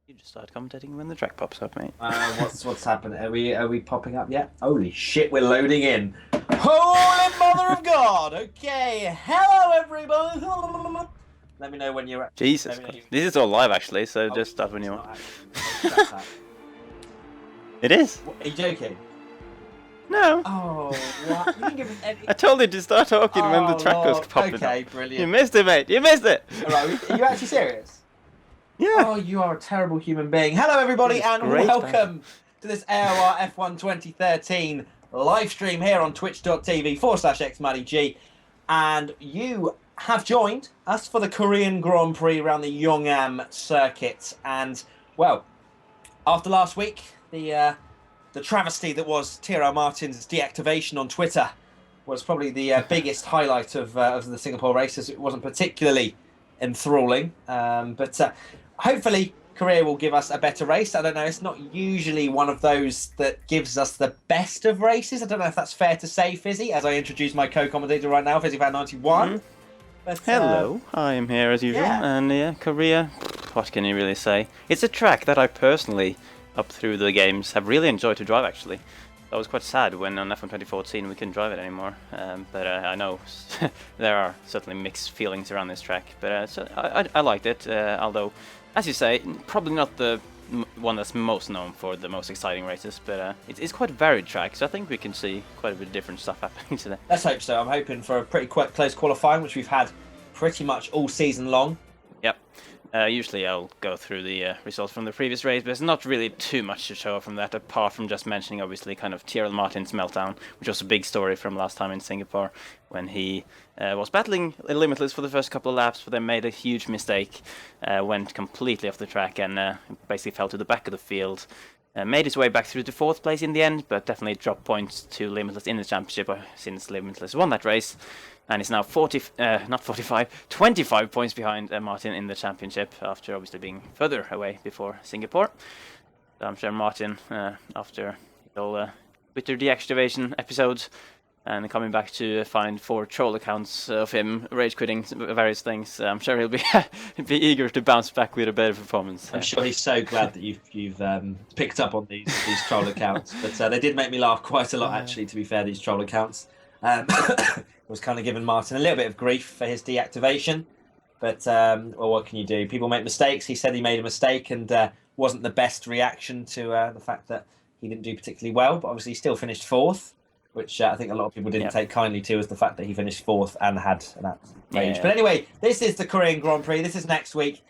You just start commentating when the track pops up, mate. What's happening? Are we popping up yet? Holy shit, we're loading in. Holy mother of God! Okay, hello everybody. Let me know when you're. Jesus Christ. This is all live actually, so just start when you want. It is. Are you joking? No. Oh, what? You didn't give us any. I told you to start talking when the track was Lord. popping up. Okay, brilliant. You missed it, mate. You missed it. All right, are you actually serious? Yeah. Oh, you are a terrible human being. Hello, everybody, and great, welcome to this AOR F1 2013 live stream here on twitch.tv/xMattyG. And you have joined us for the Korean Grand Prix around the Yongam circuit. And, well, after last week, the travesty that was Tyrrell Martin's deactivation on Twitter was probably the biggest highlight of the Singapore races. It wasn't particularly enthralling, but hopefully Korea will give us a better race. I don't know, it's not usually one of those that gives us the best of races. I don't know if that's fair to say, Fisi, as I introduce my co-commentator right now, Fisi Fan 91. But, hello, I am here as usual, and Korea, what can you really say? It's a track that I personally, up through the games, have really enjoyed to drive actually. I was quite sad when on F1 2014 we couldn't drive it anymore, but I know there are certainly mixed feelings around this track, but so I liked it, although, as you say, probably not the one that's most known for the most exciting races, but it's quite a varied track, so I think we can see quite a bit of different stuff happening today. Let's hope so. I'm hoping for a pretty close qualifying, which we've had pretty much all season long. Yep. Usually I'll go through the results from the previous race, but there's not really too much to show from that, apart from just mentioning, obviously, kind of Tyrrell Martin's meltdown, which was a big story from last time in Singapore, when he was battling Limitless for the first couple of laps, but then made a huge mistake, went completely off the track, and basically fell to the back of the field. Made his way back through to 4th place in the end, but definitely dropped points to Limitless in the championship since Limitless won that race. And is now 25 points behind Martin in the championship, after obviously being further away before Singapore. So I'm sure Martin, after the whole Twitter deactivation episode, and coming back to find 4 troll accounts of him rage quitting various things, I'm sure he'll be eager to bounce back with a better performance. I'm sure he's so glad that you've picked up on these troll accounts, but they did make me laugh quite a lot, actually. To be fair, these troll accounts. Was kind of giving Martin a little bit of grief for his deactivation, but well, what can you do? People make mistakes. He said he made a mistake, and wasn't the best reaction to the fact that he didn't do particularly well, but obviously he still finished 4th, which I think a lot of people didn't take kindly to, as the fact that he finished 4th and had an rage. But anyway, this is the Korean Grand Prix. This is next week,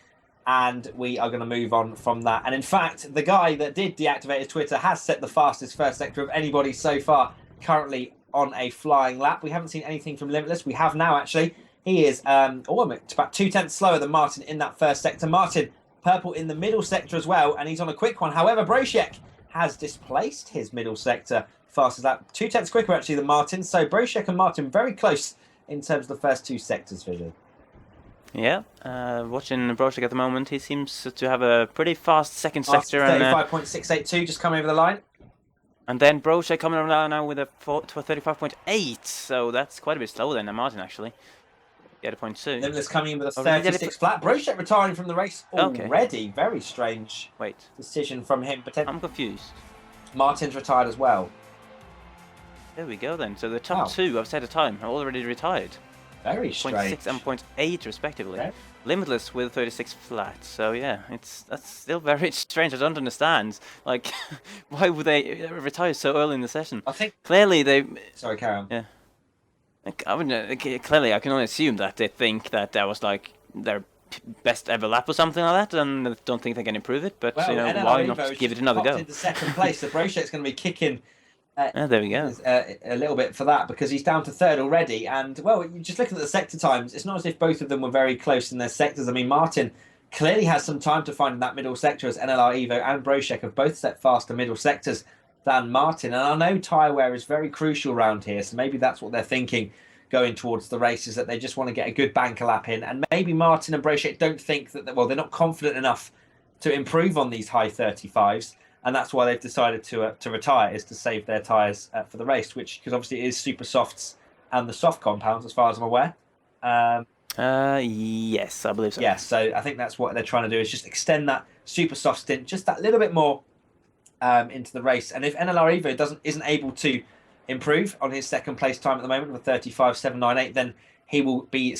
and we are going to move on from that. And in fact, the guy that did deactivate his Twitter has set the fastest first sector of anybody so far, currently on a flying lap. We haven't seen anything from Limitless. We have now, actually. He is about 2/10 slower than Martin in that first sector. Martin, purple in the middle sector as well, and he's on a quick one. However, Broshek has displaced his middle sector fastest lap. 2/10 quicker, actually, than Martin. So Broshek and Martin very close in terms of the first 2 sectors, Vision. Yeah, watching Broshek at the moment, he seems to have a pretty fast second sector. 35.682, just coming over the line. And then Broshek coming around now with a 35.8, so that's quite a bit slower than Martin, actually. Get a point 2. Limitless coming in with a 36 flat. Broshek retiring from the race already. Very strange decision from him. I'm confused. Martin's retired as well. There we go then. So the top 2 I've set a time are already retired. Very strange. 0.6 and 0.8 respectively. Okay. Limitless with 36 flat. So yeah, that's still very strange. I don't understand. Like, why would they retire so early in the session? I think clearly they. Sorry, carry on. Yeah. Clearly, I can only assume that they think that was like their best ever lap or something like that, and don't think they can improve it. But well, why not give it another go? Into second place, so Broshek's going to be kicking. There we go. A little bit for that, because he's down to 3rd already. And, well, you just looking at the sector times, it's not as if both of them were very close in their sectors. I mean, Martin clearly has some time to find in that middle sector, as NLR Evo and Broshek have both set faster middle sectors than Martin. And I know tyre wear is very crucial around here, so maybe that's what they're thinking going towards the race, is that they just want to get a good banker lap in. And maybe Martin and Broshek don't think that, they're not confident enough to improve on these high 35s. And that's why they've decided to retire, is to save their tyres for the race, because obviously it is super softs and the soft compounds, as far as I'm aware. Yes, I believe so. Yes, so I think that's what they're trying to do, is just extend that super soft stint, just that little bit more into the race. And if NLR Evo isn't able to improve on his second place time at the moment with 35.798, then he will be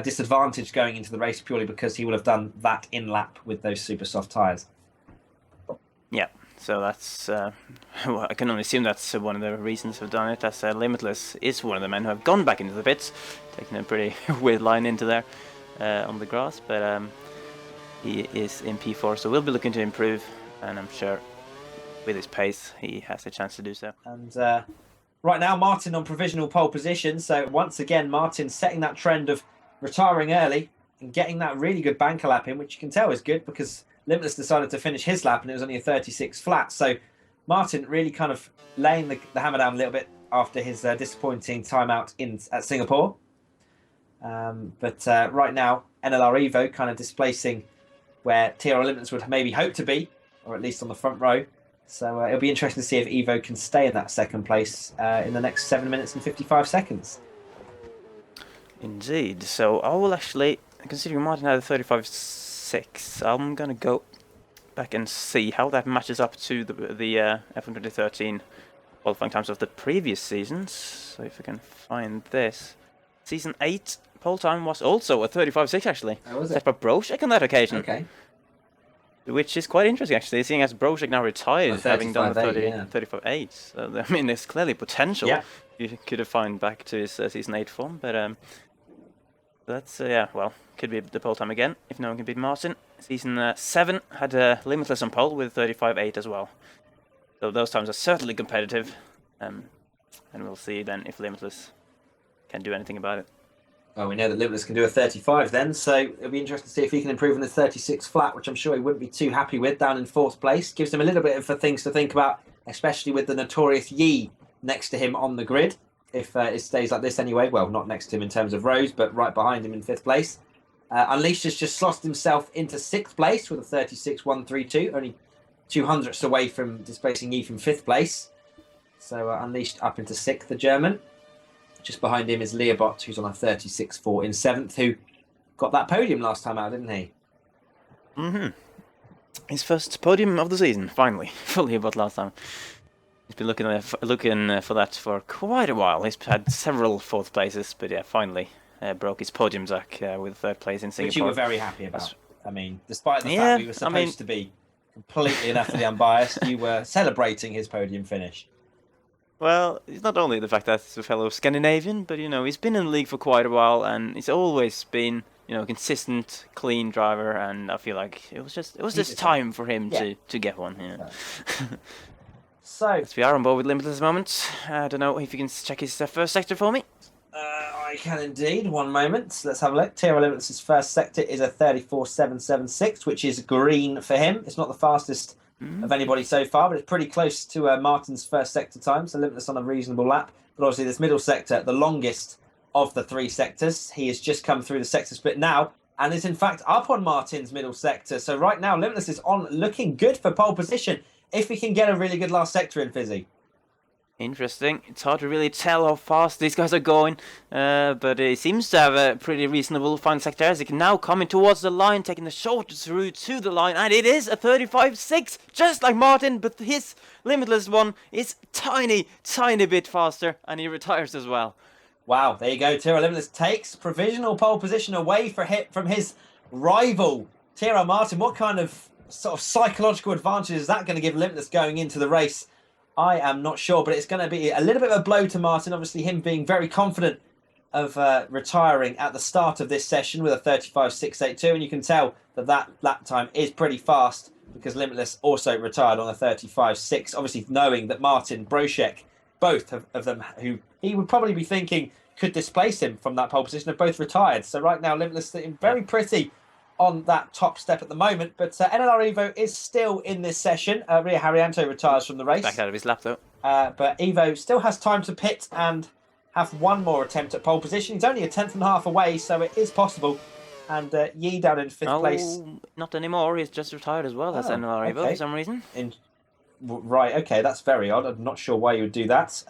disadvantaged going into the race purely because he will have done that in lap with those super soft tyres. Yeah, so that's well, I can only assume that's one of the reasons for done it. As Limitless is one of the men who have gone back into the pits, taking a pretty weird line into there on the grass, but he is in P4, so we'll be looking to improve, and I'm sure with his pace he has a chance to do so. And right now Martin on provisional pole position, so once again Martin setting that trend of retiring early and getting that really good banker lap in, which you can tell is good because Limitless decided to finish his lap and it was only a 36 flat. So Martin really kind of laying the hammer down a little bit after his disappointing time out at Singapore. But right now NLR Evo kind of displacing where TRL Limitless would maybe hope to be, or at least on the front row. So it'll be interesting to see if Evo can stay in that second place in the next 7 minutes and 55 seconds. Indeed. So I will actually, considering Martin had a 35.6, I'm going to go back and see how that matches up to the F1 2013 qualifying times of the previous seasons. So if I can find this. Season 8 pole time was also a 35.6 actually. Oh, was it? Set by Brochek on that occasion. Okay. Which is quite interesting actually, seeing as Brochek now retired, having done the 35.8. So, I mean, there's clearly potential. Yeah. You could have found back to his season 8 form, but that's, yeah, well, could be the pole time again, if no one can beat Martin. Season 7 had Limitless on pole with 35.8 as well. So those times are certainly competitive, and we'll see then if Limitless can do anything about it. Well, we know that Limitless can do a 35 then, so it'll be interesting to see if he can improve on the 36 flat, which I'm sure he wouldn't be too happy with, down in 4th place. Gives him a little bit of things to think about, especially with the notorious Yi next to him on the grid, if it stays like this anyway. Well, not next to him in terms of rows, but right behind him in 5th place. Unleashed has just slotted himself into 6th place with a 36.132, only 200ths away from displacing Yi from 5th place. So Unleashed up into 6th, the German. Just behind him is Leobot, who's on a 36.4 in 7th, who got that podium last time out, didn't he? Mm-hmm. His first podium of the season, finally, for Leobot last time. He's been looking for that for quite a while. He's had several 4th places, but yeah, finally broke his podium zack with 3rd place in Singapore. Which you were very happy about. I mean, despite the fact we were supposed to be completely and utterly unbiased, you were celebrating his podium finish. Well, it's not only the fact that he's a fellow Scandinavian, but, you know, he's been in the league for quite a while, and he's always been, you know, a consistent, clean driver, and I feel like it was just time for him to get one. Yeah. So we are on board with Limitless at the moment. I don't know if you can check his first sector for me. I can indeed. One moment. Let's have a look. TRL Limitless' first sector is a 34.776, which is green for him. It's not the fastest of anybody so far, but it's pretty close to Martin's first sector time, so Limitless on a reasonable lap. But obviously this middle sector, the longest of the 3 sectors, he has just come through the sector split now and is in fact up on Martin's middle sector. So right now Limitless is on, looking good for pole position if he can get a really good last sector in, Fisi. Interesting. It's hard to really tell how fast these guys are going, but he seems to have a pretty reasonable final sector as he can now come in towards the line, taking the shortest route to the line, and it is a 35.6, just like Martin, but his Limitless one is tiny bit faster, and he retires as well. Wow, there you go. TRL Limitless takes provisional pole position away from his rival, TRL Martin. What kind of sort of psychological advantage is that going to give Limitless going into the race? I am not sure, but it's going to be a little bit of a blow to Martin. Obviously, him being very confident of retiring at the start of this session with a 35.682, and you can tell that lap time is pretty fast because Limitless also retired on a 35.6. Obviously, knowing that Martin, Brochek, both of them, who he would probably be thinking could displace him from that pole position, have both retired. So right now, Limitless sitting very pretty on that top step at the moment, but NLR Evo is still in this session. Ria Haryanto retires from the race. Back out of his lap though. But Evo still has time to pit and have one more attempt at pole position. He's only a 10th and a half away, so it is possible. And Yi down in 5th place. Not anymore. He's just retired as well as NLR Evo for some reason. Right, okay, that's very odd. I'm not sure why you would do that.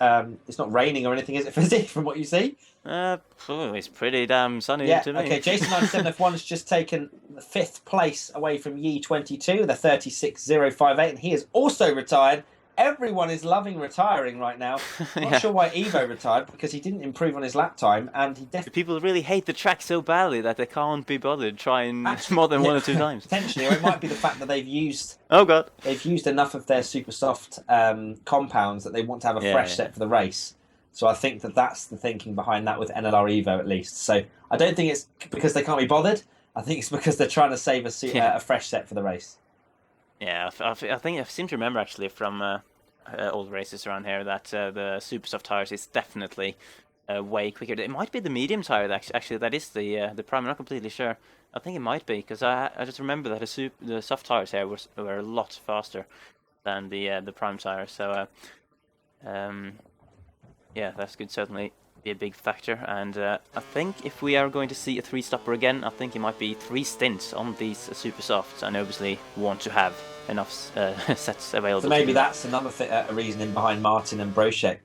It's not raining or anything, is it, Fizzy, from what you see? It's pretty damn sunny Yeah, to me. okay, Jason 97 F1 has just taken the 5th place away from Yi 22, the 36.058, and he has also retired. Everyone is loving retiring right now. Not sure why Evo retired, because he didn't improve on his lap time, and he definitely... People really hate the track so badly that they can't be bothered trying more than 1 or 2 times. Potentially, or it might be the fact that they've used... Oh, God. They've used enough of their super soft compounds that they want to have a fresh set for the race. So I think that that's the thinking behind that with NLR Evo, at least. So I don't think it's because they can't be bothered. I think it's because they're trying to save a fresh set for the race. Yeah, I think I seem to remember actually from old races around here that the super soft tires is definitely way quicker. It might be the medium tire actually that is the prime. I'm not completely sure. I think it might be because I just remember that the soft tires here were a lot faster than the prime tire. So yeah, that could certainly be a big factor. And I think if we are going to see a 3-stopper again, I think it might be 3 stints on these super softs, and obviously want to have enough sets available. So maybe that's another reasoning behind Martin and Brochek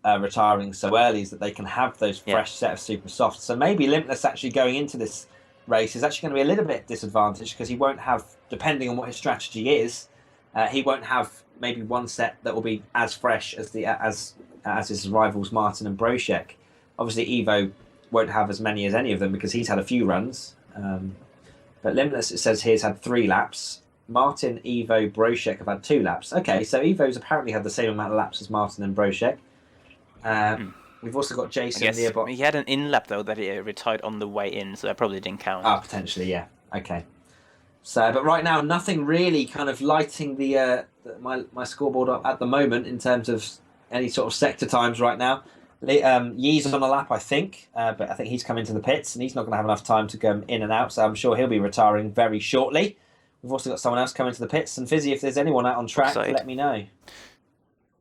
retiring so early, is that they can have those fresh set of super softs. So maybe Limitless actually going into this race is actually going to be a little bit disadvantaged, because he won't have, depending on what his strategy is, he won't have maybe one set that will be as fresh as his rivals Martin and Brochek. Obviously, Evo won't have as many as any of them because he's had a few runs. But Limitless, it says here, has had 3 laps. Martin, Evo, Brochek have had 2 laps. Okay, so Evo's apparently had the same amount of laps as Martin and Brochek. We've also got Jason Learbot. He had an in-lap, though, that he retired on the way in, so that probably didn't count. Ah, potentially, yeah. Okay. So, but right now, nothing really kind of lighting my scoreboard up at the moment in terms of any sort of sector times right now. Yi's on a lap, I think, but I think he's come into the pits and he's not going to have enough time to go in and out, so I'm sure he'll be retiring very shortly. We've also got someone else coming to the pits, and Fizzy, if there's anyone out on track, let me know.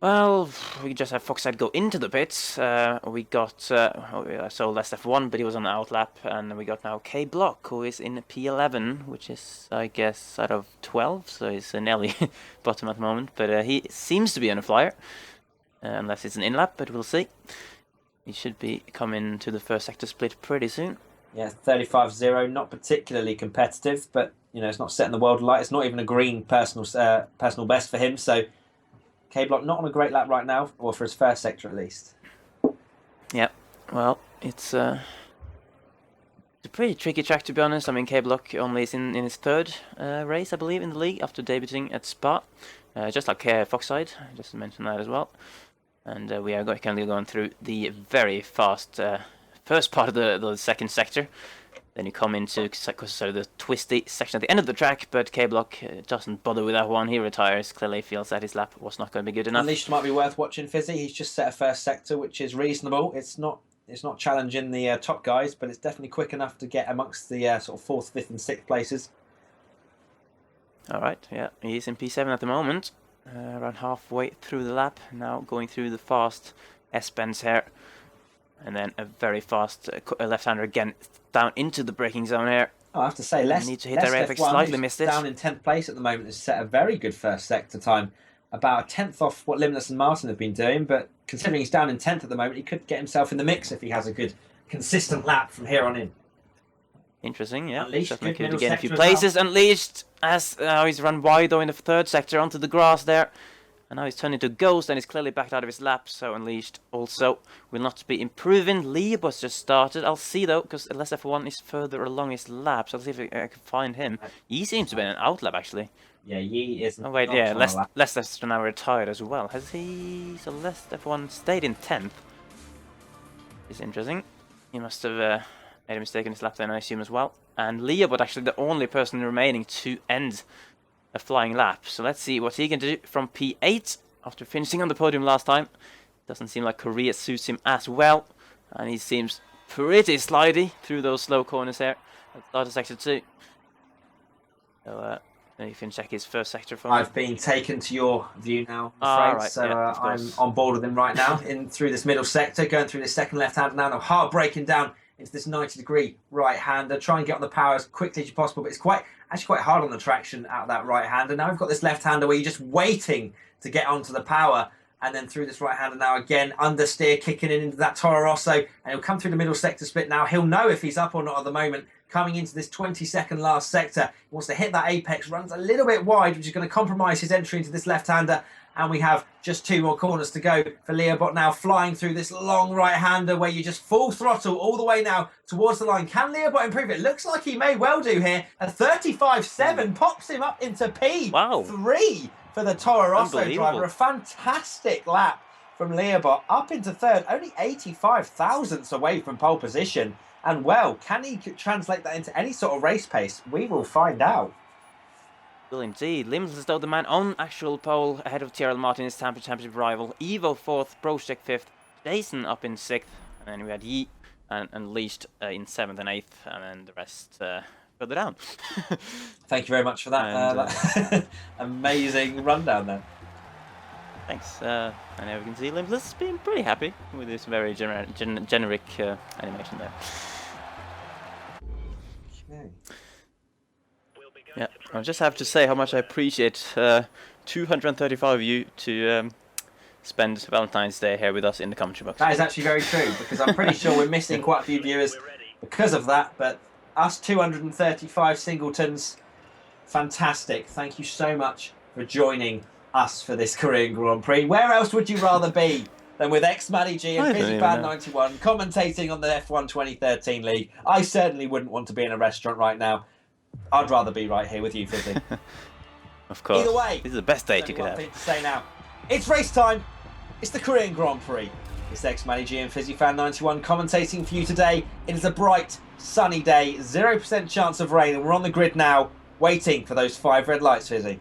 Well, we just have Foxside go into the pits. We got I saw Last F1, but he was on the outlap, and we got now K Block, who is in P11, which is, I guess, out of 12, so he's nearly bottom at the moment. But he seems to be on a flyer, unless it's an in-lap, but we'll see. He should be coming to the first sector split pretty soon. Yeah, 35-0, not particularly competitive, but you know, it's not setting the world alight. It's not even a green personal best for him, so K-Block not on a great lap right now, or for his first sector at least. Yeah, well, it's a pretty tricky track, to be honest. I mean, K-Block only is in his 3rd race, I believe, in the league after debuting at Spa. Just like Foxside, just to mention that as well. And we are currently going through the very fast first part of the second sector. Then you come into sort of the twisty section at the end of the track, but K-Block doesn't bother with that one. He retires. Clearly feels that his lap was not going to be good enough. Unleashed might be worth watching, Fizzy. He's just set a first sector, which is reasonable. It's not challenging the top guys, but it's definitely quick enough to get amongst the sort of 4th, 5th and 6th places. All right, yeah, he's in P7 at the moment. Around halfway through the lap. Now going through the fast S-bends here. And then a very fast left-hander again down into the braking zone here. I have to say, need to hit that apex, slightly missed it. Down in 10th place at the moment, has set a very good first sector time. About a 10th off what Limitless and Martin have been doing, but considering he's down in 10th at the moment, he could get himself in the mix if he has a good, consistent lap from here on in. Interesting, yeah. Unleashed, definitely could gain a few places. Unleashed, as he's run wide though in the 3rd sector onto the grass there. And now he's turned into Ghost and he's clearly backed out of his lap, so Unleashed also will not be improving. Liebus just started. I'll see though, because Les F1 is further along his lap, so I'll see if I can find him. He seems to be in an outlap actually. Yeah, Yi is. Oh wait, yeah, Les is now retired as well. Has he? So Les F1 stayed in 10th. It's interesting. He must have made a mistake in his lap then, I assume, as well. And Liebus actually the only person remaining to end a flying lap. So let's see what he can do from P8 after finishing on the podium last time. Doesn't seem like Korea suits him as well. And he seems pretty slidey through those slow corners here at the start of sector 2. So you can check his first sector for me. I've been taken to your view now, I'm afraid. Right, so yeah, I'm on board with him right now through this middle sector, going through this second left-hander now. Hard braking down into this 90-degree right-hander. Try and get on the power as quickly as possible, but it's quite actually quite hard on the traction out of that right-hander. Now we've got this left-hander where you're just waiting to get onto the power, and then through this right-hander now again, understeer, kicking in into that Toro Rosso, and he'll come through the middle sector split now. He'll know if he's up or not at the moment. Coming into this 22nd last sector, he wants to hit that apex, runs a little bit wide, which is going to compromise his entry into this left-hander. And we have just 2 more corners to go for Leobot now, flying through this long right-hander where you just full throttle all the way now towards the line. Can Leobot improve it? Looks like he may well do here. A 35.7 pops him up into P3 for the Toro Rosso driver. A fantastic lap from Leobot up into third, only 85 thousandths away from pole position. And well, can he translate that into any sort of race pace? We will find out. Well, indeed. Limitless though the man on actual pole ahead of TRL Martin, his championship rival. Evo 4th, Brocheck 5th, Jason up in 6th, and then we had Yi and Leashed in 7th and 8th, and then the rest further down. Thank you very much for that amazing rundown there. Thanks. And now we can see Limitless has been pretty happy with this very generic animation there. Okay. Yeah, I just have to say how much I appreciate 235 of you to spend Valentine's Day here with us in the commentary box. That is actually very true, because I'm pretty sure we're missing quite a few viewers because of that, but us 235 singletons, fantastic. Thank you so much for joining us for this Korean Grand Prix. Where else would you rather be than with xMattyG and Fisi 91 commentating on the F1 2013 league? I certainly wouldn't want to be in a restaurant right now. I'd rather be right here with you, Fisi. Of course. Either way, this is the best date you could have. Thing to say now. It's race time. It's the Korean Grand Prix. It's xMattyG and FisiFan91 commentating for you today. It is a bright, sunny day, 0% chance of rain, and we're on the grid now, waiting for those 5 red lights, Fisi.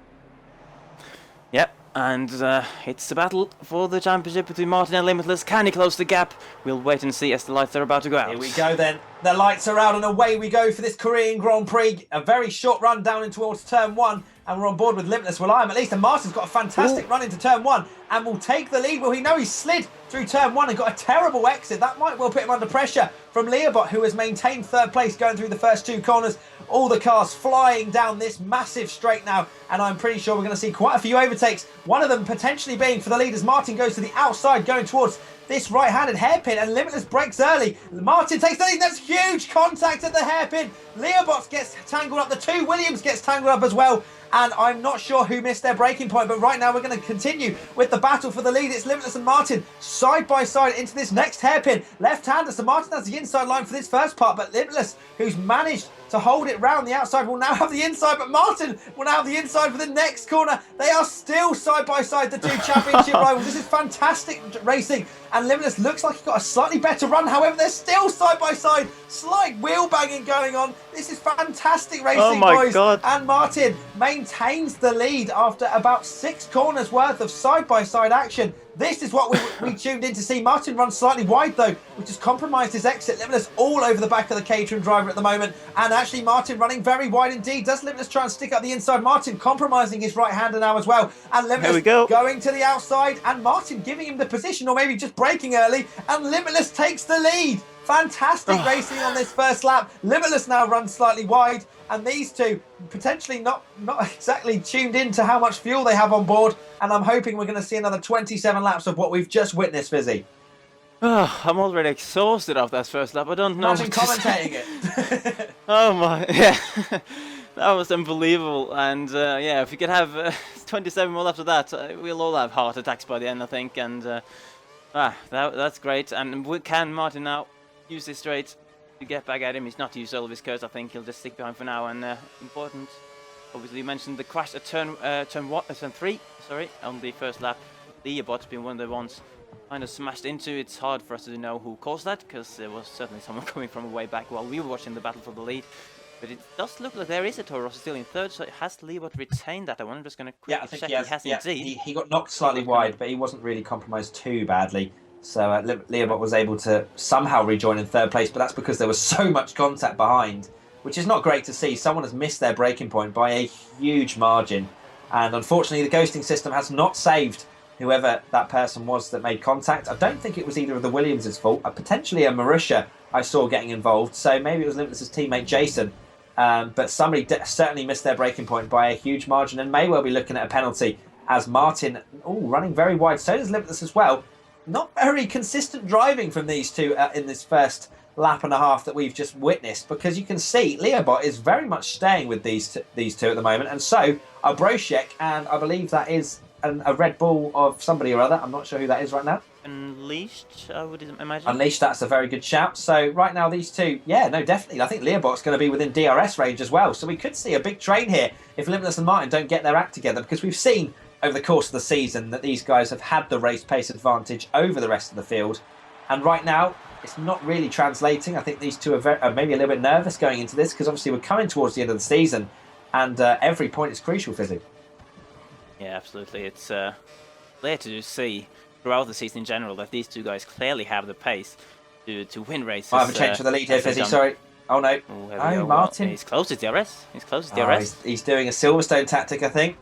Yep, and it's the battle for the championship between Martin and Limitless. Can he close the gap? We'll wait and see as the lights are about to go out. Here we go then. The lights are out and away we go for this Korean Grand Prix. A very short run down in towards turn 1, and we're on board with Limitless. Well, I am at least, and Martin's got a fantastic run into turn 1 and will take the lead. Well, he know he slid through turn 1 and got a terrible exit. That might well put him under pressure from Leobot, who has maintained 3rd place going through the first 2 corners. All the cars flying down this massive straight now, and I'm pretty sure we're going to see quite a few overtakes. One of them potentially being for the lead as Martin goes to the outside, going towards this right-handed hairpin, and Limitless breaks early. Martin takes the lead. That's huge contact at the hairpin. Leobot gets tangled up. The 2 Williams gets tangled up as well. And I'm not sure who missed their braking point, but right now we're going to continue with the battle for the lead. It's Limitless and Martin side by side into this next hairpin. Left-hander, so Martin has the inside line for this first part, but Limitless, who's managed to hold it round the outside, will now have the inside, but Martin will now have the inside for the next corner. They are still side by side, the 2 championship rivals. This is fantastic racing, and Limitless looks like he got a slightly better run. However, they're still side by side. Slight wheel banging going on. This is fantastic racing, boys. God. And Martin maintains the lead after about 6 corners worth of side by side action. This is what we tuned in to see. Martin runs slightly wide though, which has compromised his exit. Limitless all over the back of the Caterham driver at the moment, and actually Martin running very wide indeed. Does Limitless try and stick up the inside? Martin compromising his right hander now as well, and Limitless going to the outside, and Martin giving him the position, or maybe just braking early, and Limitless takes the lead. Fantastic racing on this first lap. Limitless now runs slightly wide, and these 2 potentially not exactly tuned in to how much fuel they have on board, and I'm hoping we're going to see another 27 laps of what we've just witnessed, Fisi. Oh, I'm already exhausted after that first lap. I don't know. Imagine commentating it. Oh my, yeah. That was unbelievable, and yeah, if we could have 27 more laps of that, we'll all have heart attacks by the end, I think, and that's great. And can Martin now use this straight to get back at him? He's not used all of his curves. I think he'll just stick behind for now. And important, obviously, you mentioned the crash at turn 3. Sorry, on the first lap. Leobot's been one of the ones kind of smashed into. It's hard for us to know who caused that, because there was certainly someone coming from way back while we were watching the battle for the lead. But it does look like there is a Toro Rosso still in 3rd, so has Leobot retained that? I'm just going to quickly check. He has indeed. He got knocked slightly wide, but he wasn't really compromised too badly. So Leobot was able to somehow rejoin in 3rd place, but that's because there was so much contact behind, which is not great to see. Someone has missed their braking point by a huge margin, and unfortunately the ghosting system has not saved whoever that person was that made contact. I don't think it was either of the Williams' fault. Potentially a Marussia I saw getting involved, so maybe it was Limitless' teammate Jason But somebody certainly missed their braking point by a huge margin and may well be looking at a penalty as Martin, running very wide. So does Limitless as well. Not very consistent driving from these two in this first lap and a half that we've just witnessed, because you can see Leobot is very much staying with these two at the moment, and so are Broshek, and I believe that is a Red Bull of somebody or other. I'm not sure who that is right now. Unleashed, I would imagine. Unleashed, that's a very good shout. So right now these two, yeah, no, definitely. I think Leobot's going to be within DRS range as well. So we could see a big train here if Limitless and Martin don't get their act together, because we've seen over the course of the season that these guys have had the race pace advantage over the rest of the field. And right now, it's not really translating. I think these two are maybe a little bit nervous going into this, because obviously we're coming towards the end of the season and every point is crucial, Fisi. Yeah, absolutely. It's clear to see throughout the season in general that these two guys clearly have the pace to win races. I have a change for the lead here, Fisi, sorry. Oh no. Oh, Martin. Well, he's close to DRS. He's close to DRS. He's doing a Silverstone tactic, I think.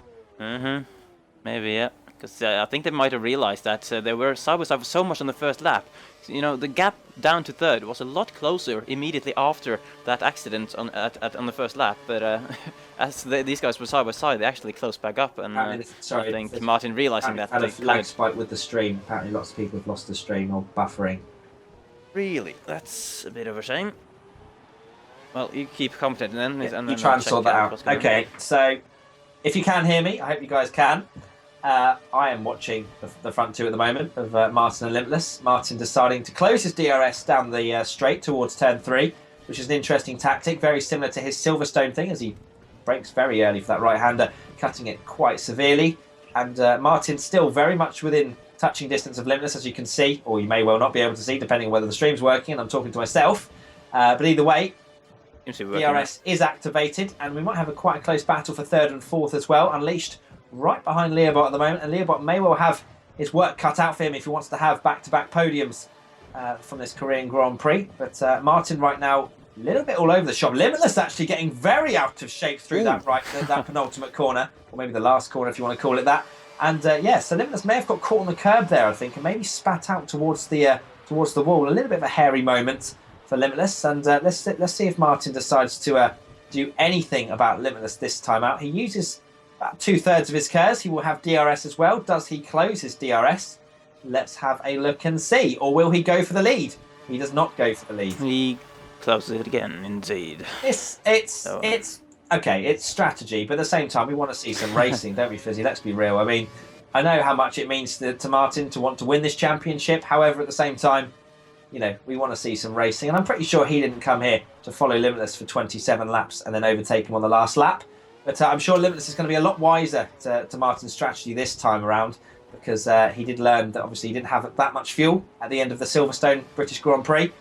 Maybe, yeah. Because I think they might have realized that they were side by side for so much on the first lap. You know, the gap down to third was a lot closer immediately after that accident on the first lap. But as these guys were side by side, they actually closed back up. And I think Martin realizing that had a lag spike with the stream. Apparently, lots of people have lost the stream or buffering. Really, that's a bit of a shame. Well, you keep commenting then. Yeah, and you try and sort that out. Okay, so if you can hear me, I hope you guys can. I am watching the front two at the moment of Martin and Limitless. Martin deciding to close his DRS down the straight towards turn 3, which is an interesting tactic, very similar to his Silverstone thing, as he brakes very early for that right-hander, cutting it quite severely. And Martin still very much within touching distance of Limitless, as you can see, or you may well not be able to see, depending on whether the stream's working and I'm talking to myself. But either way, DRS is activated, and we might have quite a close battle for third and fourth as well. Unleashed right behind Leobot at the moment, and Leobot may well have his work cut out for him if he wants to have back-to-back podiums from this Korean Grand Prix. But Martin right now, a little bit all over the shop. Limitless actually getting very out of shape through that penultimate corner, or maybe the last corner if you want to call it that. And yeah, so Limitless may have got caught on the curb there, I think, and maybe spat out towards the wall. A little bit of a hairy moment for Limitless, and let's see if Martin decides to do anything about Limitless this time out. He uses about 2/3 of his curves. He will have DRS as well. Does he close his DRS? Let's have a look and see. Or will he go for the lead? He does not go for the lead. He closes it again, indeed. It's okay. It's strategy, but at the same time, we want to see some racing, don't we, Fizzy? Let's be real. I mean, I know how much it means to Martin to want to win this championship. However, at the same time, you know, we want to see some racing, and I'm pretty sure he didn't come here to follow Limitless for 27 laps and then overtake him on the last lap. But I'm sure Limitless is going to be a lot wiser to Martin's strategy this time around, because he did learn that obviously he didn't have that much fuel at the end of the Silverstone British Grand Prix,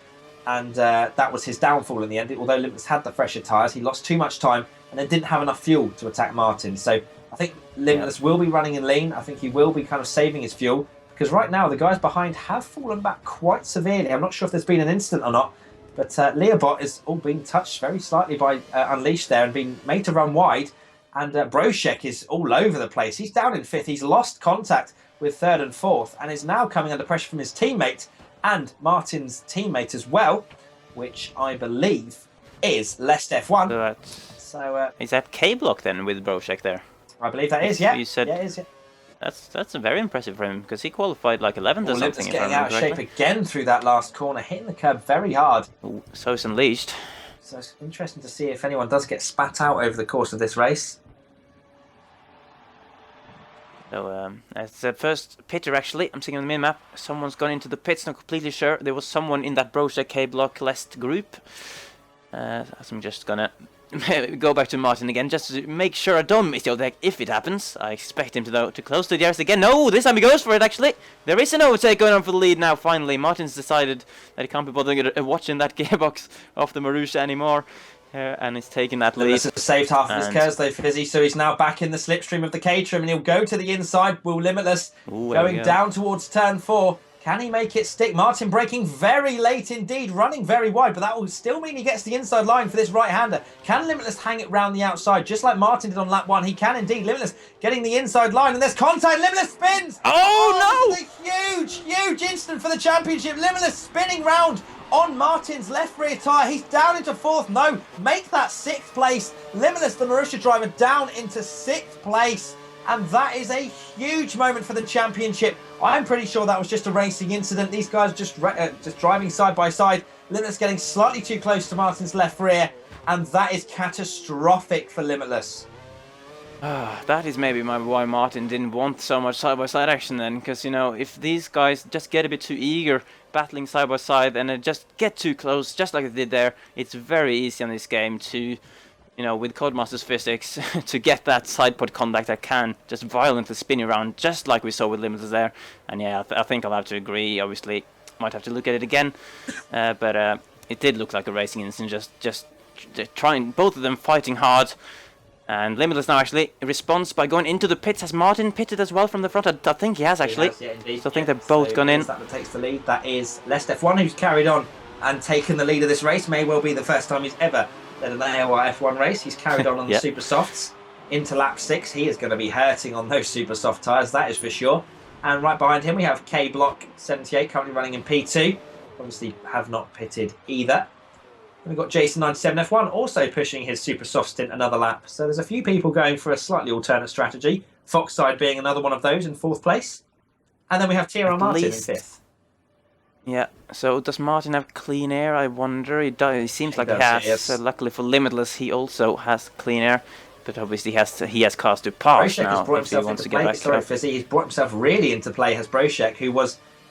and that was his downfall in the end. Although Limitless had the fresher tyres, he lost too much time and then didn't have enough fuel to attack Martin. So I think Limitless will be running in lean. I think he will be kind of saving his fuel, because right now the guys behind have fallen back quite severely. I'm not sure if there's been an incident or not, but Leobot is all being touched very slightly by Unleashed there and being made to run wide. And Broshek is all over the place. He's down in 5th. He's lost contact with 3rd and 4th and is now coming under pressure from his teammate and Martin's teammate as well, which I believe is Lest F1. So is that K-block then with Broshek there? I believe that is, yeah. You said, yeah, it is, yeah. That's very impressive for him, because he qualified like 11th or something. Getting out of shape again through that last corner, hitting the curb very hard. Ooh, so it's Unleashed. So it's interesting to see if anyone does get spat out over the course of this race. So as the first pitter, actually, I'm seeing on the min-map, someone's gone into the pits, not completely sure. There was someone in that Broshek K-block Lest group. So I'm just gonna go back to Martin again, just to make sure I don't miss the overtake if it happens. I expect him to close to the DRS again. No, this time he goes for it, actually. There is an overtake going on for the lead now, finally. Martin's decided that he can't be bothering watching that gearbox off the Marussia anymore. And he's taking that lead. This has saved half of his curves though, Fizzy, so he's now back in the slipstream of the K-trim, and he'll go to the inside. Will Limitless going down towards turn 4. Can he make it stick? Martin braking very late indeed, running very wide, but that will still mean he gets the inside line for this right-hander. Can Limitless hang it round the outside, just like Martin did on lap 1? He can indeed. Limitless getting the inside line, and there's contact. Limitless spins! Oh no! This is a huge instant for the championship. Limitless spinning round on Martin's left rear tyre. He's down into 4th. No, make that 6th place. Limitless, the Marussia driver, down into 6th place. And that is a huge moment for the championship. I'm pretty sure that was just a racing incident. These guys just driving side by side. Limitless getting slightly too close to Martin's left rear. And that is catastrophic for Limitless. That is maybe why Martin didn't want so much side-by-side action then, because, you know, if these guys just get a bit too eager battling side-by-side and just get too close, just like they did there, it's very easy on this game to, you know, with Codemasters physics, to get that side pod contact that can just violently spin you around, just like we saw with Limitless there. And yeah, I think I'll have to agree, obviously, might have to look at it again, but it did look like a racing incident, just trying, both of them fighting hard. And Limitless now actually responds by going into the pits. Has Martin pitted as well from the front? I think he has actually. He has, yeah, so I think they've both gone in. That takes the lead. That is Leicester F1, who's carried on and taken the lead of this race. May well be the first time he's ever led an AOR F1 race. He's carried on the super softs into lap 6. He is going to be hurting on those super soft tyres, that is for sure. And right behind him we have K Block 78 currently running in P2. Obviously have not pitted either. We've got Jason97 F1 also pushing his super soft stint another lap. So there's a few people going for a slightly alternate strategy. Foxside being another one of those in 4th place. And then we have TRL Martin in 5th. Yeah, so does Martin have clean air, I wonder? He seems like he has. Yes. So luckily for Limitless, he also has clean air. But obviously he has cars to pass now if he wants to get back. Sorry, Fisi, he's brought himself really into play, has Broshek, who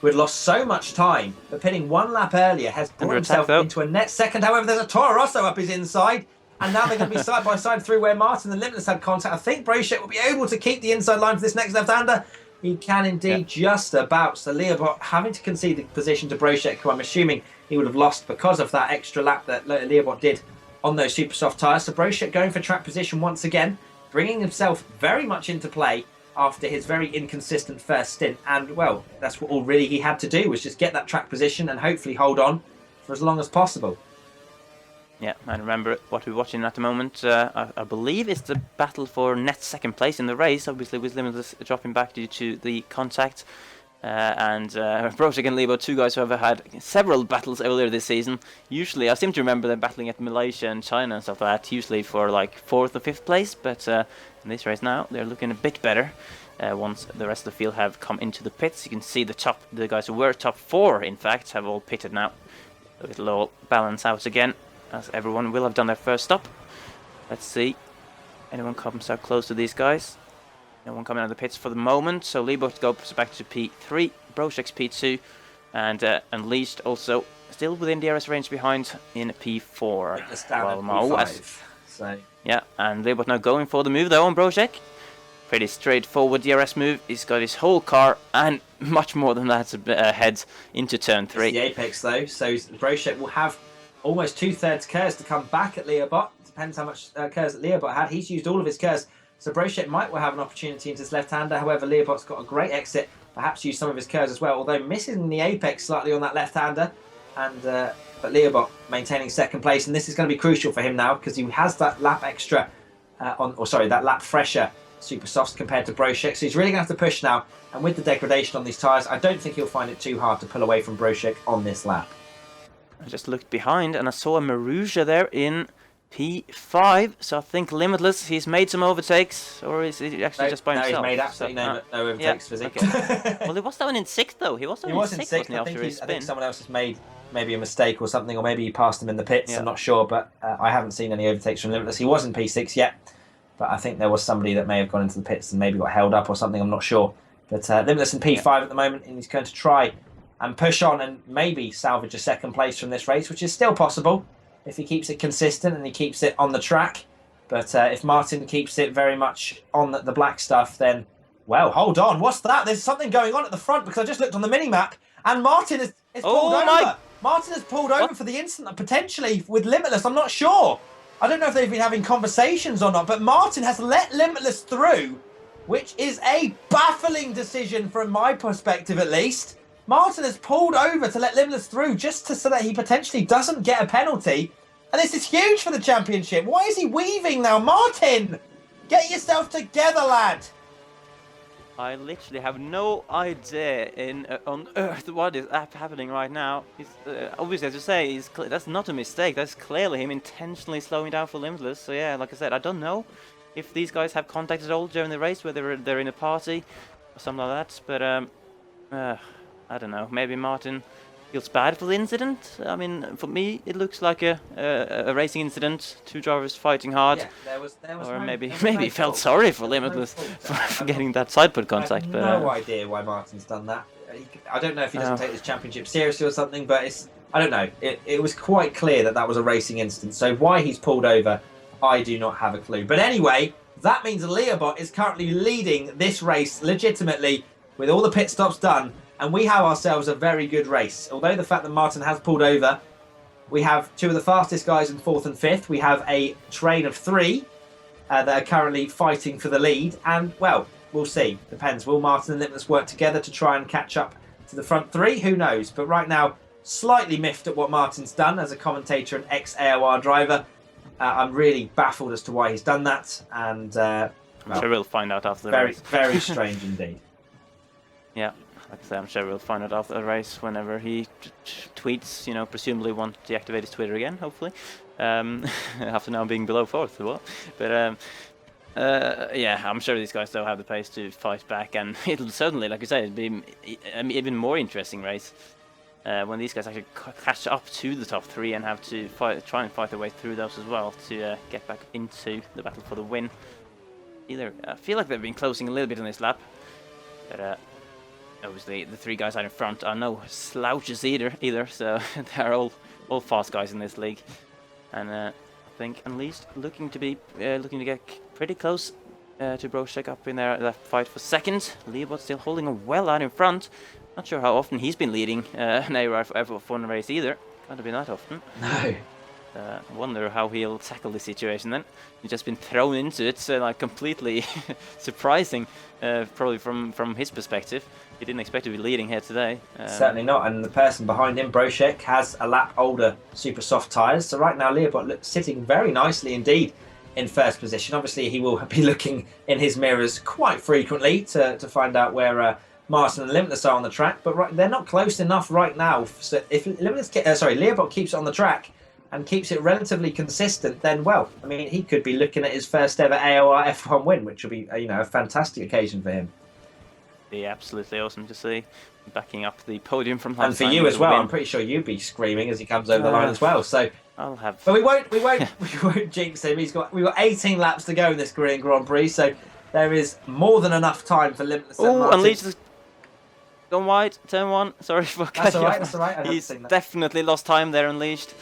had lost so much time, but pitting 1 lap earlier, has brought himself into a net second. However, there's a Toro Rosso up his inside, and now they're going to be side by side through where Martin and Limitless had contact. I think Broshek will be able to keep the inside line for this next left-hander. He can indeed, just about. So Leobot having to concede the position to Broshek, who I'm assuming he would have lost because of that extra lap that Leobot did on those super soft tyres. So Broshek going for track position once again, bringing himself very much into play after his very inconsistent first stint. And, well, that's what all really he had to do, was just get that track position and hopefully hold on for as long as possible. Yeah, and remember what we're watching at the moment, I believe it's the battle for net 2nd place in the race, obviously with Limitless dropping back due to the contact. And Broshek and Lebo, 2 guys who have had several battles earlier this season. Usually, I seem to remember them battling at Malaysia and China and stuff like that, usually for like 4th or 5th place, but in this race now, they're looking a bit better. Once the rest of the field have come into the pits, you can see the guys who were top 4, in fact, have all pitted now. So it'll all balance out again, as everyone will have done their first stop. Let's see. Anyone comes out close to these guys? No one coming out of the pits for the moment, so Lebo goes back to P3, Broshek's P2, and Unleashed also still within DRS range behind in P4. Well, P5. So. Yeah, and Lebo now going for the move though on Broshek. Pretty straightforward DRS move. He's got his whole car and much more than that head into turn 3. It's the apex though, so Broshek will have almost 2/3 KERS to come back at Leobot. Depends how much KERS that Leobot had. He's used all of his KERS. So Broshek might well have an opportunity into his left-hander. However, Leobot's got a great exit. Perhaps use some of his KERS as well, although missing the apex slightly on that left-hander. And but Leobot maintaining 2nd place, and this is going to be crucial for him now because he has that lap extra, that lap fresher super softs compared to Broshek. So he's really going to have to push now. And with the degradation on these tyres, I don't think he'll find it too hard to pull away from Broshek on this lap. I just looked behind and I saw a Marussia there in P5, so I think Limitless, he's made some overtakes, or is he actually just by himself? No, he's made absolutely no overtakes, Fisi. Okay. Well, he was that one in 6th though. He was in 6th, wasn't he, after his spin? I think someone else has made maybe a mistake or something, or maybe he passed him in the pits, I'm not sure, but I haven't seen any overtakes from Limitless. He was in P6 yet, but I think there was somebody that may have gone into the pits and maybe got held up or something, I'm not sure. But Limitless in P5 at the moment, and he's going to try and push on and maybe salvage a 2nd place from this race, which is still possible if he keeps it consistent and he keeps it on the track. But if Martin keeps it very much on the black stuff, then, well, hold on. What's that? There's something going on at the front because I just looked on the mini-map and Martin is pulled over. Martin has pulled over for the incident, potentially with Limitless. I'm not sure. I don't know if they've been having conversations or not, but Martin has let Limitless through, which is a baffling decision from my perspective at least. Martin has pulled over to let Limitless through just so that he potentially doesn't get a penalty. And this is huge for the championship. Why is he weaving now? Martin, get yourself together, lad. I literally have no idea on earth what is happening right now. He's, obviously, as you say, that's not a mistake. That's clearly him intentionally slowing down for Limitless. So yeah, like I said, I don't know if these guys have contact at all during the race, whether they're in a party or something like that. But I don't know. Maybe Martin feels bad for the incident. I mean, for me, it looks like a racing incident. Two drivers fighting hard. Yeah, there was Or no, maybe there was maybe no he felt fault. sorry for There was no Limitless fault. for getting that side put contact. I have But no idea why Martin's done that. I don't know if he doesn't take this championship seriously or something, but I don't know. It was quite clear that was a racing incident. So why he's pulled over, I do not have a clue. But anyway, that means Leobot is currently leading this race legitimately with all the pit stops done. And we have ourselves a very good race. Although the fact that Martin has pulled over, we have two of the fastest guys in 4th and 5th. We have a train of 3 that are currently fighting for the lead. And, well, we'll see. Depends. Will Martin and Limitless work together to try and catch up to the front 3? Who knows? But right now, slightly miffed at what Martin's done as a commentator and ex-AOR driver. I'm really baffled as to why he's done that. And, I'm sure we'll find out after the very, race. very strange indeed. Yeah, like I say, I'm sure we'll find out after the race whenever he tweets. You know, presumably won't deactivate his Twitter again. Hopefully, after now being below 4th as well. But yeah, I'm sure these guys still have the pace to fight back, and it'll certainly, like you said, it'll be an even more interesting race when these guys actually catch up to the top 3 and have to try and fight their way through those as well to get back into the battle for the win. I feel like they've been closing a little bit on this lap, but obviously the 3 guys out in front are no slouches either, so they're all fast guys in this league, and I think Unleashed looking to get pretty close to Brochek up in there, that fight for 2nd. Leobot still holding on well out in front. Not sure how often he's been leading an AOR F1 race either. Can't have been that often. No. I wonder how he'll tackle this situation then. He's just been thrown into it, so like completely surprising, probably from his perspective. He didn't expect to be leading here today. Certainly not, and the person behind him, Brochek, has a lap older super soft tyres. So right now Leobot looks sitting very nicely indeed in 1st position. Obviously he will be looking in his mirrors quite frequently to find out where Martin and Limitless are on the track, but they're not close enough right now. So if Leobot keeps it on the track and keeps it relatively consistent, then, well, I mean, he could be looking at his first ever AOR F1 win, which will be, a fantastic occasion for him. Be absolutely awesome to see, backing up the podium from and for you as well. I'm pretty sure you'd be screaming as he comes over the line as well. So I'll have. But we won't jinx him. We've got 18 laps to go in this Korean Grand Prix, so there is more than enough time for Limitless. Oh, Unleashed has gone wide. Turn 1. Sorry for That's all right. That's all right. He's definitely lost time there, Unleashed.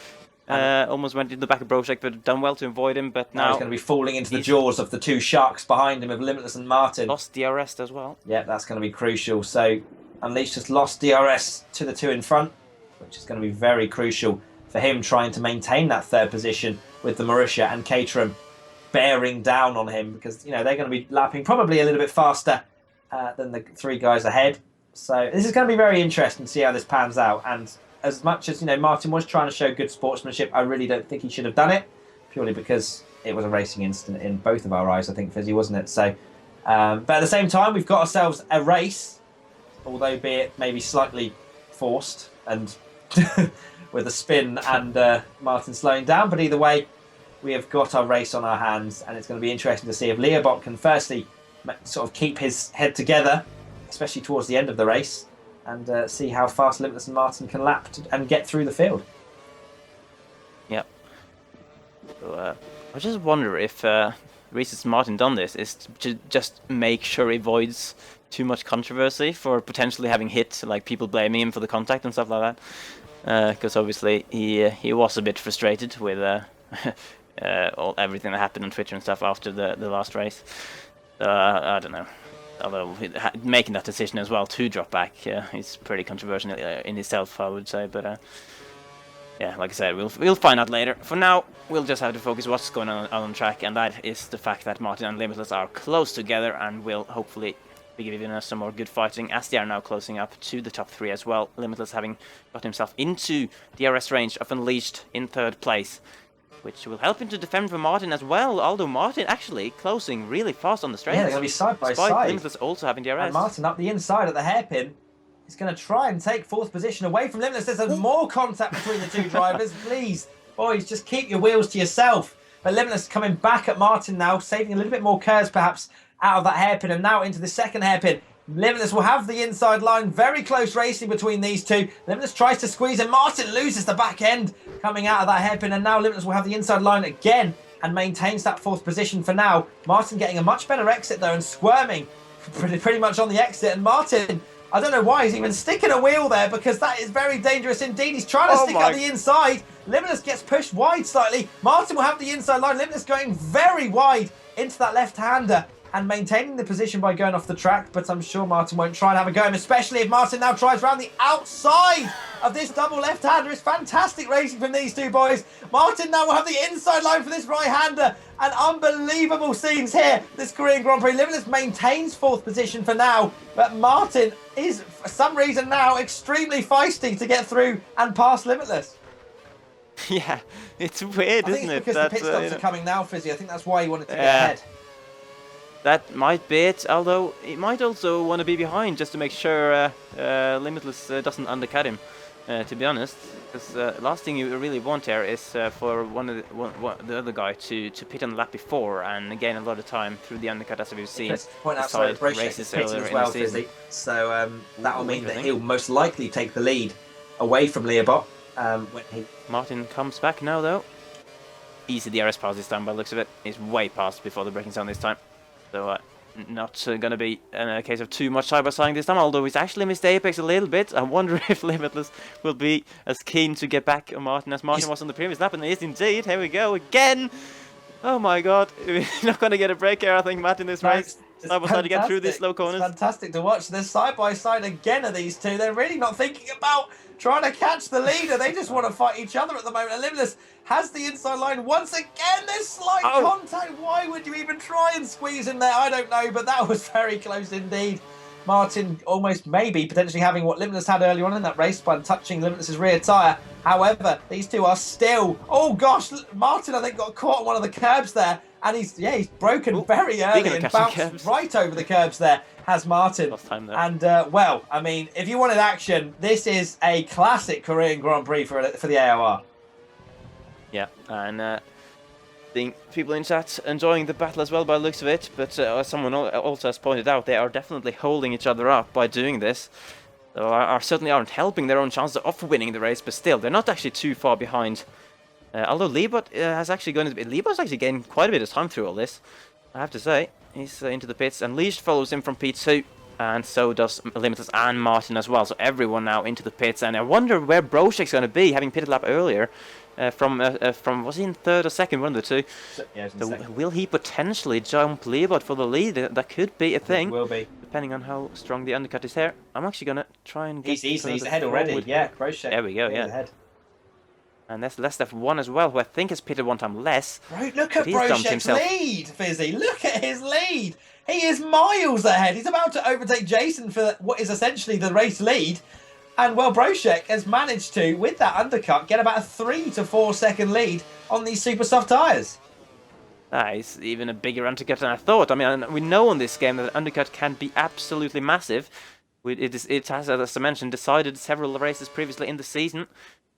Almost went into the back of Brochek, but done well to avoid him. But now he's going to be falling into the jaws of the 2 sharks behind him of Limitless and Martin. Lost DRS as well. Yeah, that's going to be crucial. So Unleashed has lost DRS to the 2 in front, which is going to be very crucial for him trying to maintain that 3rd position with the Marisha and Caterham bearing down on him, because they're going to be lapping probably a little bit faster than the 3 guys ahead. So this is going to be very interesting to see how this pans out. And as much as Martin was trying to show good sportsmanship, I really don't think he should have done it, purely because it was a racing incident in both of our eyes, I think, Fisi, wasn't it? So, but at the same time, we've got ourselves a race, although be it maybe slightly forced and with a spin and Martin slowing down. But either way, we have got our race on our hands, and it's going to be interesting to see if Leobot can firstly sort of keep his head together, especially towards the end of the race, and see how fast Limitless and Martin can lap and get through the field. Yep. So, I just wonder if the reason Martin done this is to just make sure he avoids too much controversy for potentially having hit, like people blaming him for the contact and stuff like that. Because obviously he was a bit frustrated with everything that happened on Twitter and stuff after the last race. I don't know. Although making that decision as well to drop back is pretty controversial in itself, I would say. But yeah, like I said, we'll find out later. For now, we'll just have to focus what's going on track, and that is the fact that Martin and Limitless are close together and will hopefully be giving us some more good fighting, as they are now closing up to the top 3 as well. Limitless having got himself into DRS range of Unleashed in 3rd place. which will help him to defend for Martin as well, although Martin actually closing really fast on the straight. Yeah, they're going to be side by despite side. Limitless also having DRS. And Martin up the inside at the hairpin is going to try and take fourth position away from Limitless. There's more contact between the two drivers. Please, boys, just keep your wheels to yourself. But Limitless coming back at Martin now, saving a little bit more curves perhaps out of that hairpin, and now into the second hairpin. Limitless will have the inside line. Very close racing between these two. Limitless tries to squeeze and Martin loses the back end coming out of that hairpin, and now Limitless will have the inside line again and maintains that fourth position for now. Martin getting a much better exit though and squirming pretty much on the exit, and Martin, I don't know why he's even sticking a wheel there, because that is very dangerous indeed. He's trying to stick out the inside. Limitless gets pushed wide slightly. Martin will have the inside line. Limitless going very wide into that left-hander and maintaining the position by going off the track, but I'm sure Martin won't try and have a go, especially if Martin now tries around the outside of this double left-hander. It's fantastic racing from these two boys. Martin now will have the inside line for this right-hander, and unbelievable scenes here, this Korean Grand Prix. Limitless maintains fourth position for now, but Martin is, for some reason now, extremely feisty to get through and pass Limitless. Yeah, it's weird, isn't it? Because the pit stops are coming now, Fisi. I think that's why he wanted to get ahead. That might be it, although he might also want to be behind just to make sure Limitless doesn't undercut him, to be honest. Because last thing you really want here is for the other guy to pit on the lap before and gain a lot of time through the undercut, as we've seen. Point out, sorry, races earlier as well, Fisi. So that will mean that he'll most likely take the lead away from Leobot. Martin comes back now, though. Easy DRS pass this time by the looks of it. He's way past before the braking zone this time. So not going to be a case of too much side-by-siding this time, although he's actually missed the apex a little bit. I wonder if Limitless will be as keen to get back on Martin as Martin was on the previous lap, and he is indeed. Here we go again. Oh my god, we're not going to get a break here, I think, Matt, in this race. Side-by-side to get through these slow corners. It's fantastic to watch. They're side-by-side again of these two. They're really not thinking about trying to catch the leader. They just want to fight each other at the moment. And Limitless has the inside line once again. There's slight contact. Why would you even try and squeeze in there? I don't know, but that was very close indeed. Martin almost maybe potentially having what Limitless had earlier on in that race by touching Limitless's rear tyre. However, these two are still... Oh gosh, Martin I think got caught on one of the curbs there. And he's broken very early and bounced right over the curbs there, has Martin. And, well, I mean, if you wanted action, this is a classic Korean Grand Prix for the AOR. Yeah, and I think people in chat enjoying the battle as well by the looks of it, but as someone also has pointed out, they are definitely holding each other up by doing this. So certainly aren't helping their own chances of winning the race, but still, they're not actually too far behind. Although Leobot has actually Leobot's actually gained quite a bit of time through all this, I have to say. He's into the pits, and Leash follows him from P2, and so does Limitless and Martin as well. So everyone now into the pits, and I wonder where Brochek's going to be, having pitted lap earlier. From was he in third or second, one of the two? Yeah, so will he potentially jump Leobot for the lead? That could be a thing. It will be. Depending on how strong the undercut is here. I'm actually going to try and get... He's ahead already, yeah. Brochek. There we go, yeah. Ahead. And that's less F1 as well, who I think has pitted one time less. Look at Brochek's lead, Fisi. Look at his lead. He is miles ahead. He's about to overtake Jason for what is essentially the race lead. And, well, Brochek has managed to, with that undercut, get about a 3 to 4 second lead on these super soft tyres. That is even a bigger undercut than I thought. I mean, we know on this game that an undercut can be absolutely massive. It has, as I mentioned, decided several races previously in the season.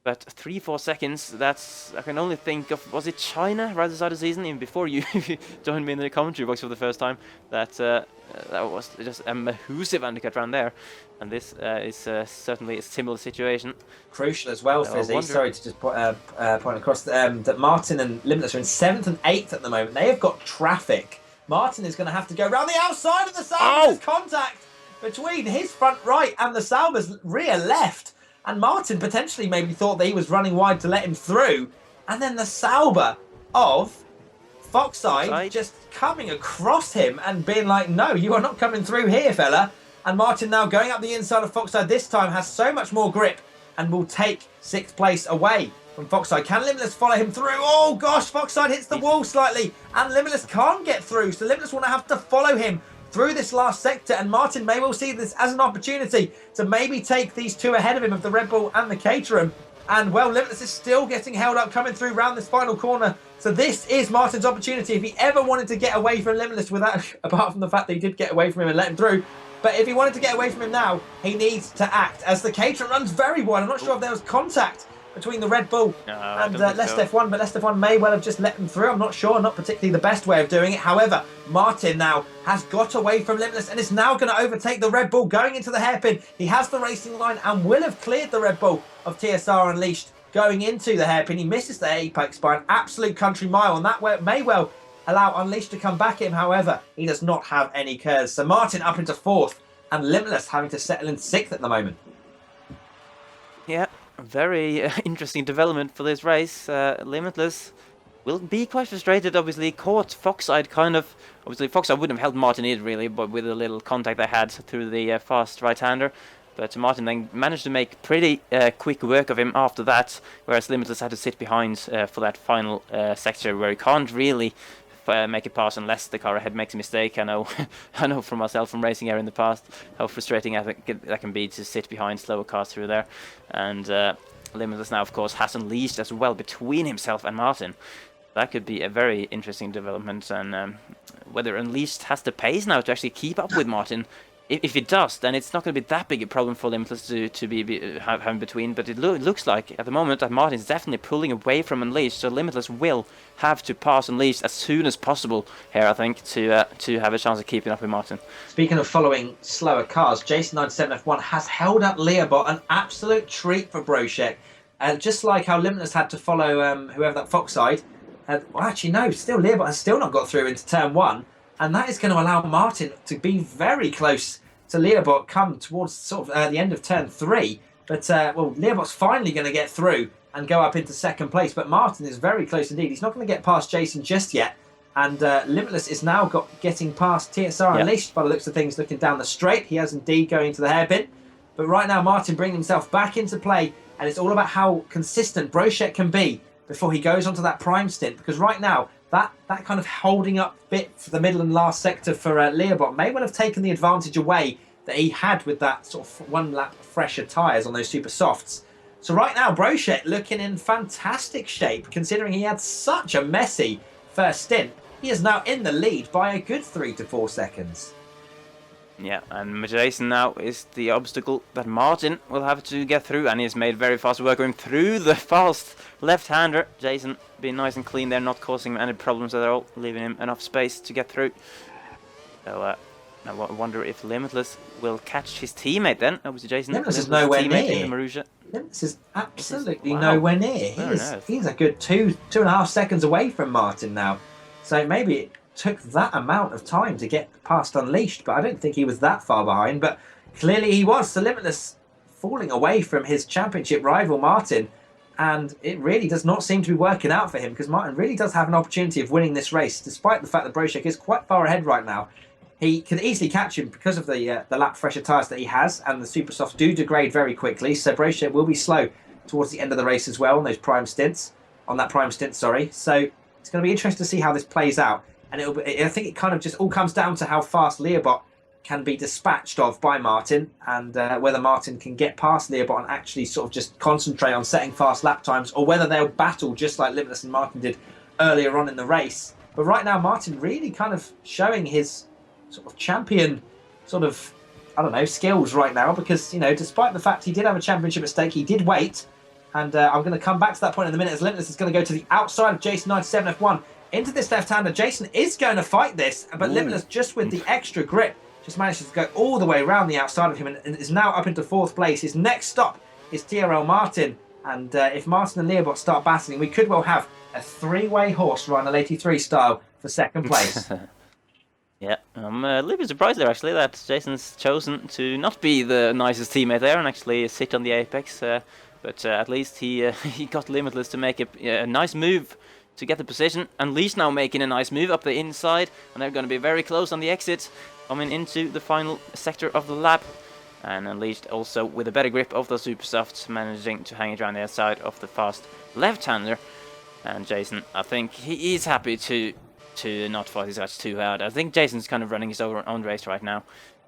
But 3-4 seconds, that's... I can only think of... Was it China right at the start of the season? Even before you joined me in the commentary box for the first time. That was just a massive undercut round there. And this is certainly a similar situation. Crucial as well, Fisi. Sorry to just point across that Martin and Limitless are in 7th and 8th at the moment. They have got traffic. Martin is going to have to go round the outside of the Sauber. There's contact between his front right and the Sauber's rear left. And Martin potentially maybe thought that he was running wide to let him through. And then the Sauber of Foxside just coming across him and being like, no, you are not coming through here, fella. And Martin now going up the inside of Foxside this time has so much more grip and will take 6th place away from Foxside. Can Limitless follow him through? Oh gosh, Foxside hits the wall slightly and Limitless can't get through. So Limitless will now have to follow him through this last sector, and Martin may well see this as an opportunity to maybe take these two ahead of him of the Red Bull and the Caterham. And, well, Limitless is still getting held up, coming through round this final corner. So this is Martin's opportunity. If he ever wanted to get away from Limitless without, apart from the fact that he did get away from him and let him through, but if he wanted to get away from him now, he needs to act. As the Caterer runs very wide, I'm not sure if there was contact between the Red Bull and Leicester F1, but Leicester F1 may well have just let them through. I'm not sure, not particularly the best way of doing it. However, Martin now has got away from Limitless and is now going to overtake the Red Bull going into the hairpin. He has the racing line and will have cleared the Red Bull of TSR Unleashed going into the hairpin. He misses the apex by an absolute country mile, and that may well allow Unleashed to come back at him. However, he does not have any curves. So Martin up into 4th and Limitless having to settle in 6th at the moment. Yeah, very interesting development for this race. Limitless will be quite frustrated, obviously. Caught Foxside kind of... Obviously, Foxside wouldn't have helped Martin in, really, but with a little contact they had through the fast right-hander. But Martin then managed to make pretty quick work of him after that, whereas Limitless had to sit behind for that final sector where he can't really make it pass unless the car ahead makes a mistake. I know I know from myself from racing here in the past how frustrating I think that can be to sit behind slower cars through there. And Limitless now, of course, has Unleashed as well between himself and Martin. That could be a very interesting development, and whether Unleashed has the pace now to actually keep up with Martin. If it does, then it's not going to be that big a problem for Limitless to have in between. But it looks like at the moment that Martin's definitely pulling away from Unleashed, so Limitless will have to pass Unleashed as soon as possible here, I think, to have a chance of keeping up with Martin. Speaking of following slower cars, Jason97 F1 has held up Leobot, an absolute treat for Brochek. And just like how Limitless had to follow whoever that Foxside, well, actually no, still Leobot has still not got through into turn 1. And that is going to allow Martin to be very close to Leobot come towards sort of the end of turn 3. But, well, Leobot's finally going to get through and go up into 2nd place. But Martin is very close indeed. He's not going to get past Jason just yet. And Limitless is now getting past TSR Unleashed by the looks of things, looking down the straight. He has indeed going into the hairpin. But right now, Martin bringing himself back into play. And it's all about how consistent Brochek can be before he goes onto that prime stint. Because right now, that kind of holding up bit for the middle and last sector for Leobot may well have taken the advantage away that he had with that sort of 1 lap fresher tyres on those super softs. So right now, Brochek looking in fantastic shape, considering he had such a messy first stint. He is now in the lead by a good 3 to 4 seconds. Yeah, and Jason now is the obstacle that Martin will have to get through, and he has made very fast work going through the fast left-hander. Jason being nice and clean there, not causing him any problems at all, leaving him enough space to get through. So I wonder if Limitless will catch his teammate then. Obviously, Jason. Limitless is nowhere near. Limitless is absolutely nowhere near. He's a good 2.5 seconds away from Martin now. So maybe it took that amount of time to get past Unleashed, but I don't think he was that far behind. But clearly he was. So Limitless falling away from his championship rival Martin, and it really does not seem to be working out for him, because Martin really does have an opportunity of winning this race, despite the fact that Brochek is quite far ahead right now. He can easily catch him because of the lap fresher tyres that he has, and the super softs do degrade very quickly. So Brochek will be slow towards the end of the race as well on that prime stint. So it's going to be interesting to see how this plays out. And I think it kind of just all comes down to how fast Leobot can be dispatched of by Martin, and whether Martin can get past Leobot and actually sort of just concentrate on setting fast lap times, or whether they'll battle just like Limitless and Martin did earlier on in the race. But right now, Martin really kind of showing his sort of champion sort of, I don't know, skills right now, because, you know, despite the fact he did have a championship at stake, he did wait. And I'm going to come back to that point in a minute, as Limitless is going to go to the outside of Jason97 F1 into this left-hander. Jason is going to fight this, but Limitless, just with the extra grip, just manages to go all the way around the outside of him and is now up into 4th place. His next stop is TRL Martin, and if Martin and Leobot start battling, we could well have a 3-way horse run, 83 style, for 2nd place. Yeah, I'm a little bit surprised there, actually, that Jason's chosen to not be the nicest teammate there and actually sit on the apex. But at least he got Limitless to make a nice move to get the position. Unleashed now making a nice move up the inside, and they're going to be very close on the exit, coming into the final sector of the lap. And Unleashed also with a better grip of the super softs, managing to hang it around the outside of the fast left-hander. And Jason, I think he is happy to not fight these guys too hard. I think Jason's kind of running his own race right now.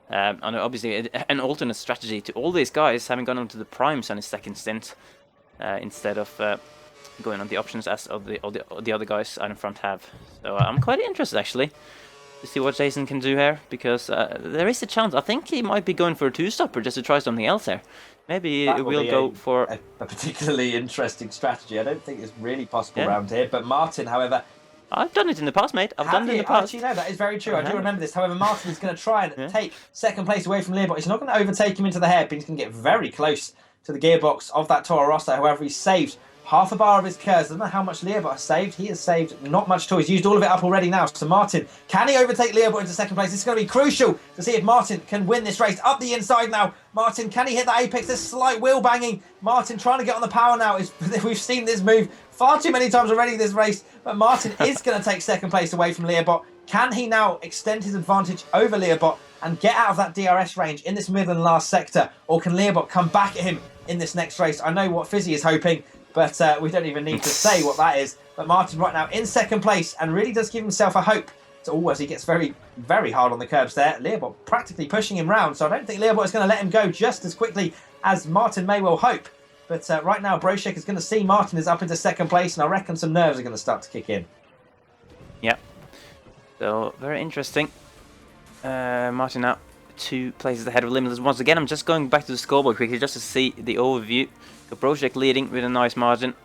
And obviously an alternate strategy to all these guys, having gone onto the primes on his 2nd stint. instead of going on the options as the other guys out in front have. So I'm quite interested actually to see what Jason can do here, because there is a chance. I think he might be going for a two-stopper just to try something else here. Maybe we'll go for a particularly interesting strategy. I don't think it's really possible around here. But Martin, however, I've done it in the past, mate. I've done it in the past. Actually, no, that is very true. I do remember this. However, Martin is going to try and take second place away from Learbot. He's not going to overtake him into the hairpin. He's going to get very close to the gearbox of that Toro Rosso. However, he's saved half a bar of his curves. I don't know how much Learbot has saved. He has saved not much at all. He's used all of it up already now. So Martin, can he overtake Learbot into second place? This is going to be crucial to see if Martin can win this race. Up the inside now. Martin, can he hit that apex? There's slight wheel banging. Martin trying to get on the power now. We've seen this move far too many times already this race. But Martin is going to take second place away from Learbot. Can he now extend his advantage over Learbot and get out of that DRS range in this middle and last sector? Or can Learbot come back at him in this next race? I know what Fisi is hoping, but we don't even need to say what that is. But Martin right now in second place and really does give himself a hope. As he gets very, very hard on the curbs there. Learbot practically pushing him round, so I don't think Learbot is going to let him go just as quickly as Martin may well hope. But right now, Brochek is going to see Martin is up into second place, and I reckon some nerves are going to start to kick in. Yeah. So, very interesting. Martin now 2 places ahead of Limitless. Once again, I'm just going back to the scoreboard quickly just to see the overview. So Brochek leading with a nice margin.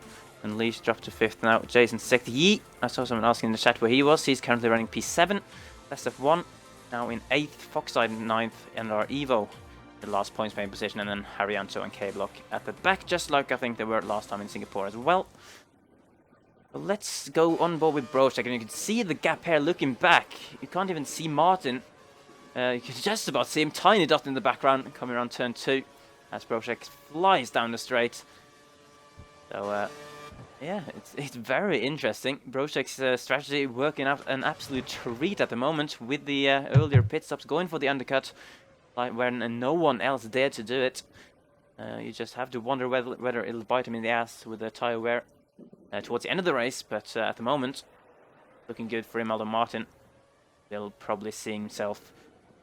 Unleashed dropped to 5th now. Jason 6th. I saw someone asking in the chat where he was. He's currently running P7. Best of 1. Now in 8th. Foxside in 9th. And our Evo, the last points paying position. And then Haryanto and K-Block at the back. Just like I think they were last time in Singapore as well. But let's go on board with Brochek. And you can see the gap here looking back. You can't even see Martin. You can just about see him tiny dot in the background coming around turn 2. As Brochek flies down the straight. So, yeah, it's very interesting. Brochek's strategy working out an absolute treat at the moment with the earlier pit stops going for the undercut, like when no one else dared to do it. You just have to wonder whether it'll bite him in the ass with the tyre wear towards the end of the race. But at the moment, looking good for him. Although Martin will probably see himself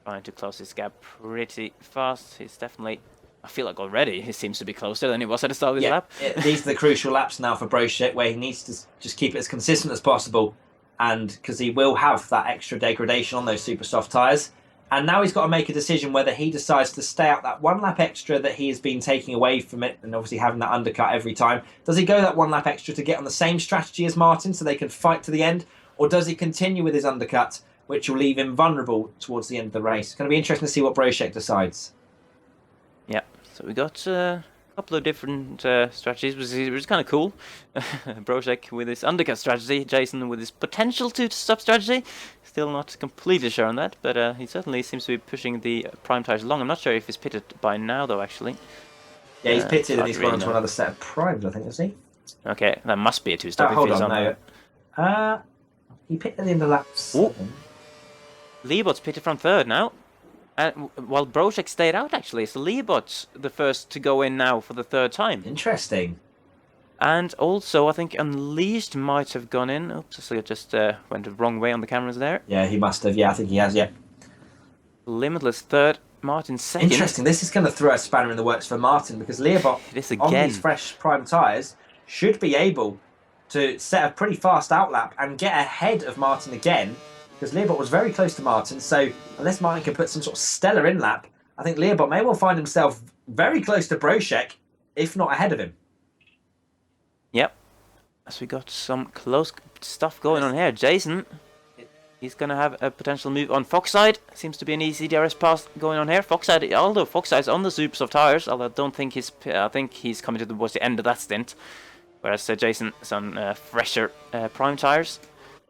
trying to close this gap pretty fast. He's definitely, I feel like already he seems to be closer than he was at the start of this lap. These are the crucial laps now for Brochek, where he needs to just keep it as consistent as possible, and because he will have that extra degradation on those super soft tyres. And now he's got to make a decision whether he decides to stay out that 1 lap extra that he has been taking away from it, and obviously having that undercut every time. Does he go that 1 lap extra to get on the same strategy as Martin so they can fight to the end, or does he continue with his undercut, which will leave him vulnerable towards the end of the race? It's going to be interesting to see what Brochek decides. Yeah, so we got a couple of different strategies, which is kind of cool. Brochek with his undercut strategy, Jason with his potential two-stop strategy. Still not completely sure on that, but he certainly seems to be pushing the prime tires along. I'm not sure if he's pitted by now, though, actually. Yeah, he's pitted and he's gone onto another set of primes, I think, is he? Okay, that must be a two-stop. Hold on, no. He pitted in the lap 7. Learbot's pitted from 3rd now. While Brochek stayed out, actually. So Learbot's the first to go in now for the 3rd time. Interesting. And also, I think Unleashed might have gone in. Oops, I just went the wrong way on the cameras there. Yeah, he must have. Yeah, I think he has, yeah. Limitless 3rd, Martin 2nd. Interesting. This is going to throw a spanner in the works for Martin, because Learbot, on these fresh prime tyres, should be able to set a pretty fast outlap and get ahead of Martin again, because Learbot was very close to Martin. So unless Martin can put some sort of stellar in-lap, I think Learbot may well find himself very close to Brochek, if not ahead of him. Yep. So we got some close stuff going on here. Jason, he's going to have a potential move on Foxside. Seems to be an easy DRS pass going on here. Foxside, although Foxside's on the super soft tires, although I don't think I think he's coming towards the end of that stint. Whereas Jason is on fresher prime tires.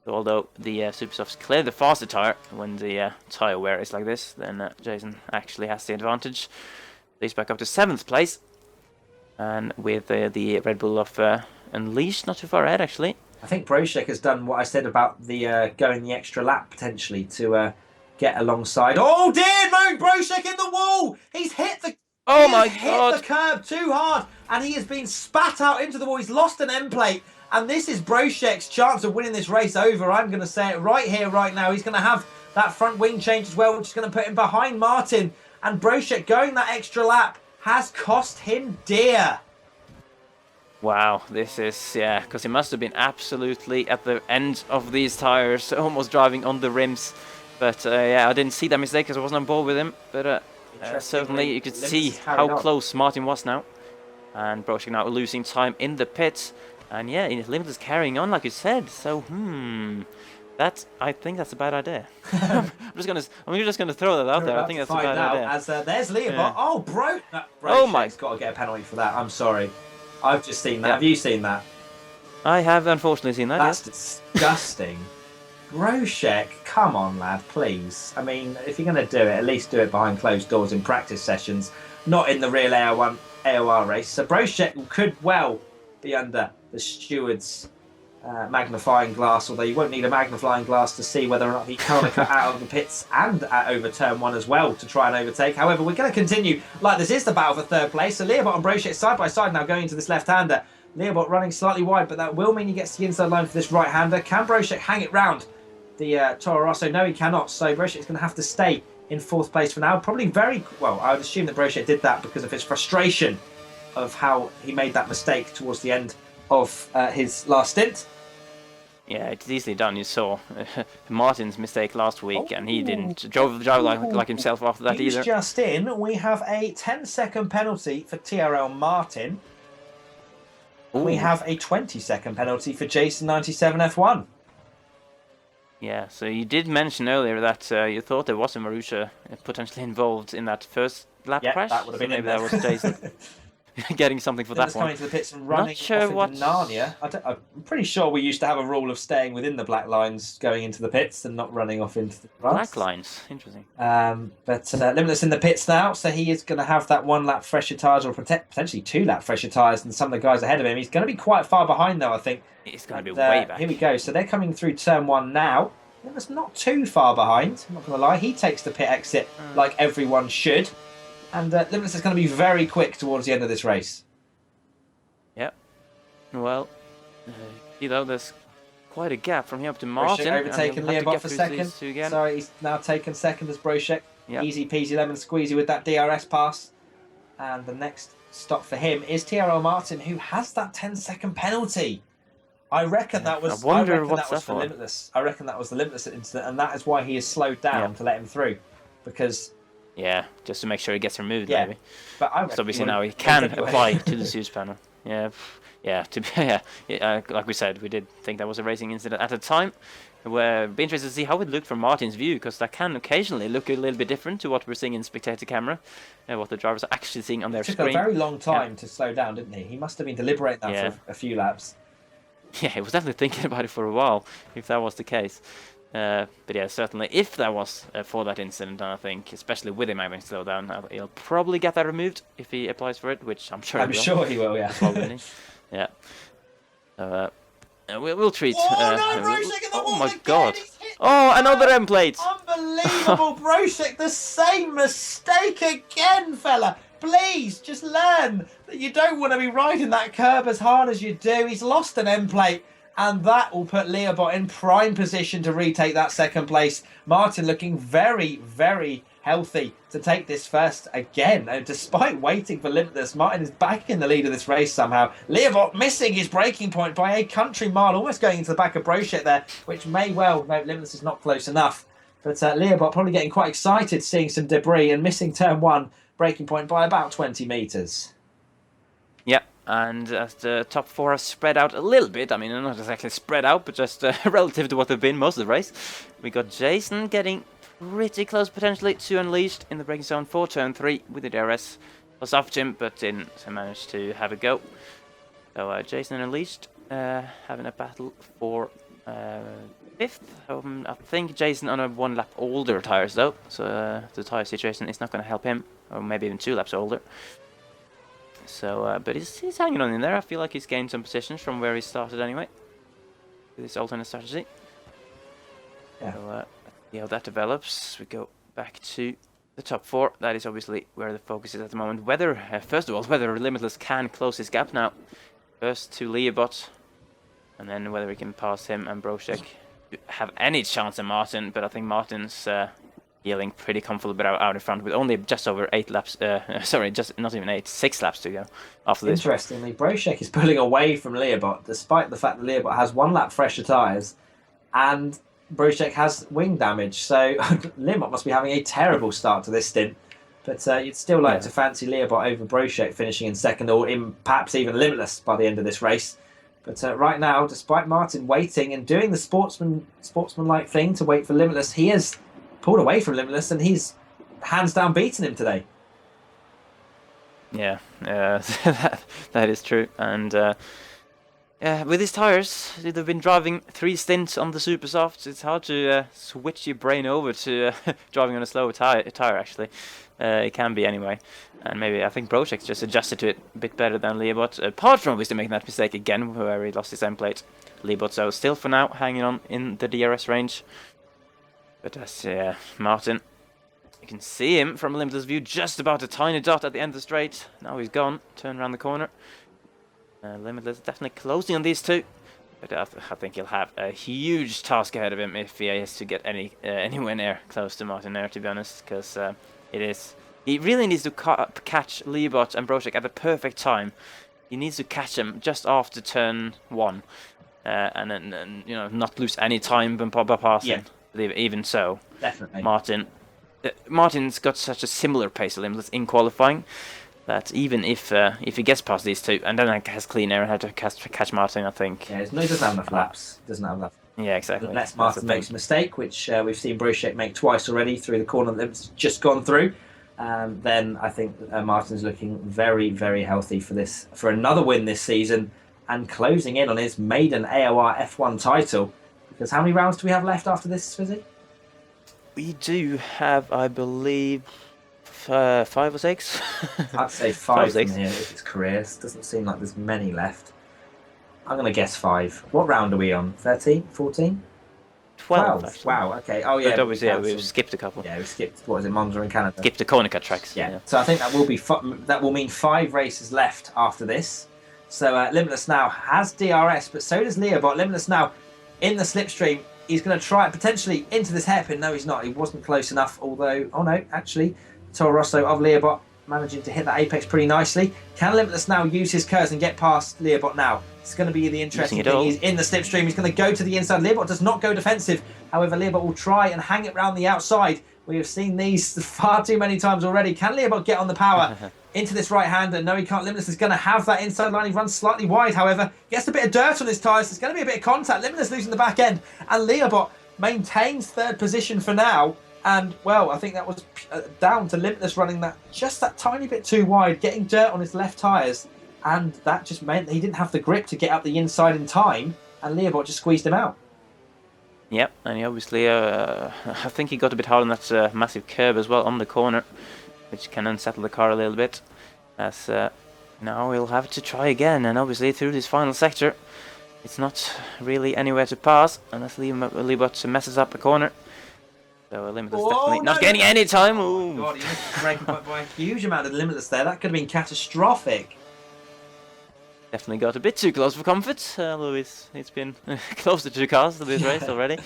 So although the super softs clear the faster tire when the tire wear is like this, then Jason actually has the advantage. He's back up to 7th place. And with the Red Bull of Unleashed, not too far ahead actually. I think Brochek has done what I said about the going the extra lap potentially to get alongside. Oh dear, no, Brochek in the wall! He's hit the hit the curb too hard, and he has been spat out into the wall. He's lost an end plate, and this is Brochek's chance of winning this race over. I'm going to say it right here, right now. He's going to have that front wing change as well, which is going to put him behind Martin. And Brochek going that extra lap has cost him dear. Wow, this is, yeah, because he must have been absolutely at the end of these tires, almost driving on the rims. But yeah, I didn't see that mistake because I wasn't on board with him. But certainly you could see how close Martin was now. And Brochik now losing time in the pits. And yeah, Limit is carrying on like you said. So, I think that's a bad idea. I'm just gonna throw that out there. I think that's a bad idea. As there's Leobot. Yeah. Oh, Oh my! Got to get a penalty for that. I'm sorry. I've just seen that. Yeah. Have you seen that? I have unfortunately seen that. That's disgusting. Brochik, come on, lad, please. I mean, if you're going to do it, at least do it behind closed doors in practice sessions, not in the real AOR race. So Brochik could well be under the steward's magnifying glass, although you won't need a magnifying glass to see whether or not he can't cut out of the pits and over turn one as well to try and overtake. However, we're going to continue like this is the battle for third place. So Leobot and Brochik side by side now going into this left-hander. Leobot running slightly wide, but that will mean he gets the inside line for this right-hander. Can Brochik hang it round the Toro Rosso? No, he cannot. So Brochik's going to have to stay in fourth place for now. Probably very well. I would assume that Brochik did that because of his frustration of how he made that mistake towards the end of his last stint. Yeah, it's easily done. You saw Martin's mistake last week, and he didn't drive like himself after that either. Just in, we have a 10-second penalty for TRL Martin. Ooh. We have a 20-second penalty for Jason97 F1. Yeah, so you did mention earlier that you thought there was a Marussia potentially involved in that first lap crash. That would have been maybe that was Jason. Getting something for that one. Coming to the pits and running off into Narnia. I'm pretty sure we used to have a rule of staying within the black lines going into the pits and not running off into the black lines. Interesting. But Limitless in the pits now, so he is going to have that 1 lap fresher tyres or potentially 2 lap fresher tyres than some of the guys ahead of him. He's going to be quite far behind though, I think. He's going to be way back. Here we go. So they're coming through turn 1 now. Limitless not too far behind. I'm not going to lie. He takes the pit exit like everyone should. And Limitless is going to be very quick towards the end of this race. Yep. Well, you know, there's quite a gap from here up to Martin. Overtaken Leobot for second. Sorry, he's now taken second as Brochik. Yep. Easy peasy lemon squeezy with that DRS pass. And the next stop for him is TRL Martin, who has that 10-second penalty. I reckon that was. I reckon that was for Limitless. I reckon that was the Limitless incident, and that is why he has slowed down to let him through, because. Yeah, just to make sure he gets removed, yeah. maybe. But so obviously now he can apply to the Zeus panel. Yeah, like we said, we did think that was a racing incident at the time. We'll be interested to see how it looked from Martin's view, because that can occasionally look a little bit different to what we're seeing in spectator camera, what the drivers are actually seeing on their screen. It took a very long time to slow down, didn't he? He must have been deliberating that for a few laps. Yeah, he was definitely thinking about it for a while, if that was the case. But yeah, certainly, if that was for that incident, I think, especially with him having slowed down, he'll probably get that removed if he applies for it, which I'm sure he will. I'm sure he will, yeah. Probably. Yeah. We'll treat... oh my god. Oh, another M plate! Unbelievable, Brochik, the same mistake again, fella. Please, just learn that you don't want to be riding that curb as hard as you do. He's lost an M plate. And that will put Leobot in prime position to retake that second place. Martin looking very, very healthy to take this first again. And despite waiting for Limitless, Martin is back in the lead of this race somehow. Leobot missing his braking point by a country mile, almost going into the back of Brochik there, which may well, no, Limitless is not close enough. But Leobot probably getting quite excited seeing some debris and missing turn 1 braking point by about 20 metres. Yep. And as the top 4 have spread out a little bit, I mean, not exactly spread out, but just relative to what they've been most of the race, we got Jason getting pretty close potentially to Unleashed in the braking zone for turn 3 with the DRS. Was off him, but didn't manage to have a go. So Jason and Unleashed having a battle for 5th. I think Jason on a 1 lap older tyres though, so the tyre situation is not going to help him, or maybe even 2 laps older. So, but he's hanging on in there. I feel like he's gained some positions from where he started anyway, with this alternate strategy. Yeah. So, see how that develops. We go back to the top 4. That is obviously where the focus is at the moment. Whether, first of all, whether Limitless can close his gap now. First to Leobot, and then whether he can pass him and Brochik have any chance of Martin. But I think Martin's, feeling pretty comfortable out in front with only just over 8 laps. Sorry, just not even 8, 6 laps to go after this. Interestingly, Brochek is pulling away from Leobot, despite the fact that Leobot has 1 lap fresher tyres, and Brochek has wing damage. So Leobot must be having a terrible start to this stint. But you'd still like to fancy Leobot over Brochek finishing in second, or in perhaps even Limitless by the end of this race. But right now, despite Martin waiting and doing the sportsman-like thing to wait for Limitless, he has pulled away from Limitless, and he's hands down beaten him today. Yeah, that is true. And with his tires, they've been driving 3 stints on the super softs. It's hard to switch your brain over to driving on a slower tire. Actually, it can be anyway. And maybe I think Brochek's just adjusted to it a bit better than Leobot. Apart from obviously making that mistake again, where he lost his end plate. Leobot, so still for now hanging on in the DRS range. But as Martin, you can see him from a limitless view, just about a tiny dot at the end of the straight. Now he's gone, turn around the corner. Limitless definitely closing on these two. But I think he'll have a huge task ahead of him if he is to get anywhere near close to Martin there, to be honest. Because he really needs to catch Leobot and Brochek at the perfect time. He needs to catch them just after turn 1. And then not lose any time by passing. Yeah. Even so, definitely. Martin's got such a similar pace to Limitless in qualifying that even if he gets past these two and then has clean air and had to catch Martin, I think. Yeah, no, he doesn't have enough laps. Doesn't have enough. Yeah, exactly. Unless Martin makes a mistake, which we've seen Brochek make twice already through the corner that's just gone through, then I think Martin's looking very, very healthy for another win this season and closing in on his maiden AOR F1 title. Because how many rounds do we have left after this, Fisi? We do have, I believe, 5 or 6. I'd say 5 from here if it's careers. Doesn't seem like there's many left. I'm going to guess 5. What round are we on? 13? 14? 12, actually. Wow, okay. Oh, yeah. We've skipped a couple. Yeah, we skipped, what is it, Monza and Canada? Skipped the corner cut tracks. Yeah. So I think that will mean 5 races left after this. So Limitless now has DRS, but so does Leobot. Limitless now in the slipstream. He's going to try it potentially into this hairpin. No, he's not. He wasn't close enough. Although, oh no, actually, Toro Rosso of Leobot managing to hit that apex pretty nicely. Can Limitless now use his curves and get past Leobot now? It's going to be the interesting thing. He's in the slipstream. He's going to go to the inside. Leobot does not go defensive. However, Leobot will try and hang it round the outside. We have seen these far too many times already. Can Leobot get on the power into this right-hander? No, he can't. Limitless is going to have that inside line. He runs slightly wide, however. Gets a bit of dirt on his tyres. There's going to be a bit of contact. Limitless losing the back end. And Leobot maintains 3rd position for now. And, well, I think that was down to Limitless running just that tiny bit too wide, getting dirt on his left tyres. And that just meant he didn't have the grip to get up the inside in time. And Leobot just squeezed him out. Yep, and he obviously, I think he got a bit hard on that massive curb as well on the corner, which can unsettle the car a little bit. As now he'll have to try again, and obviously through this final sector, it's not really anywhere to pass unless Leobot messes up a corner. So Limitless definitely not getting any time. Oh God, he missed the braking point by a huge amount of Limitless there. That could have been catastrophic. Definitely got a bit too close for comfort, although it's been close to 2 cars to this race already.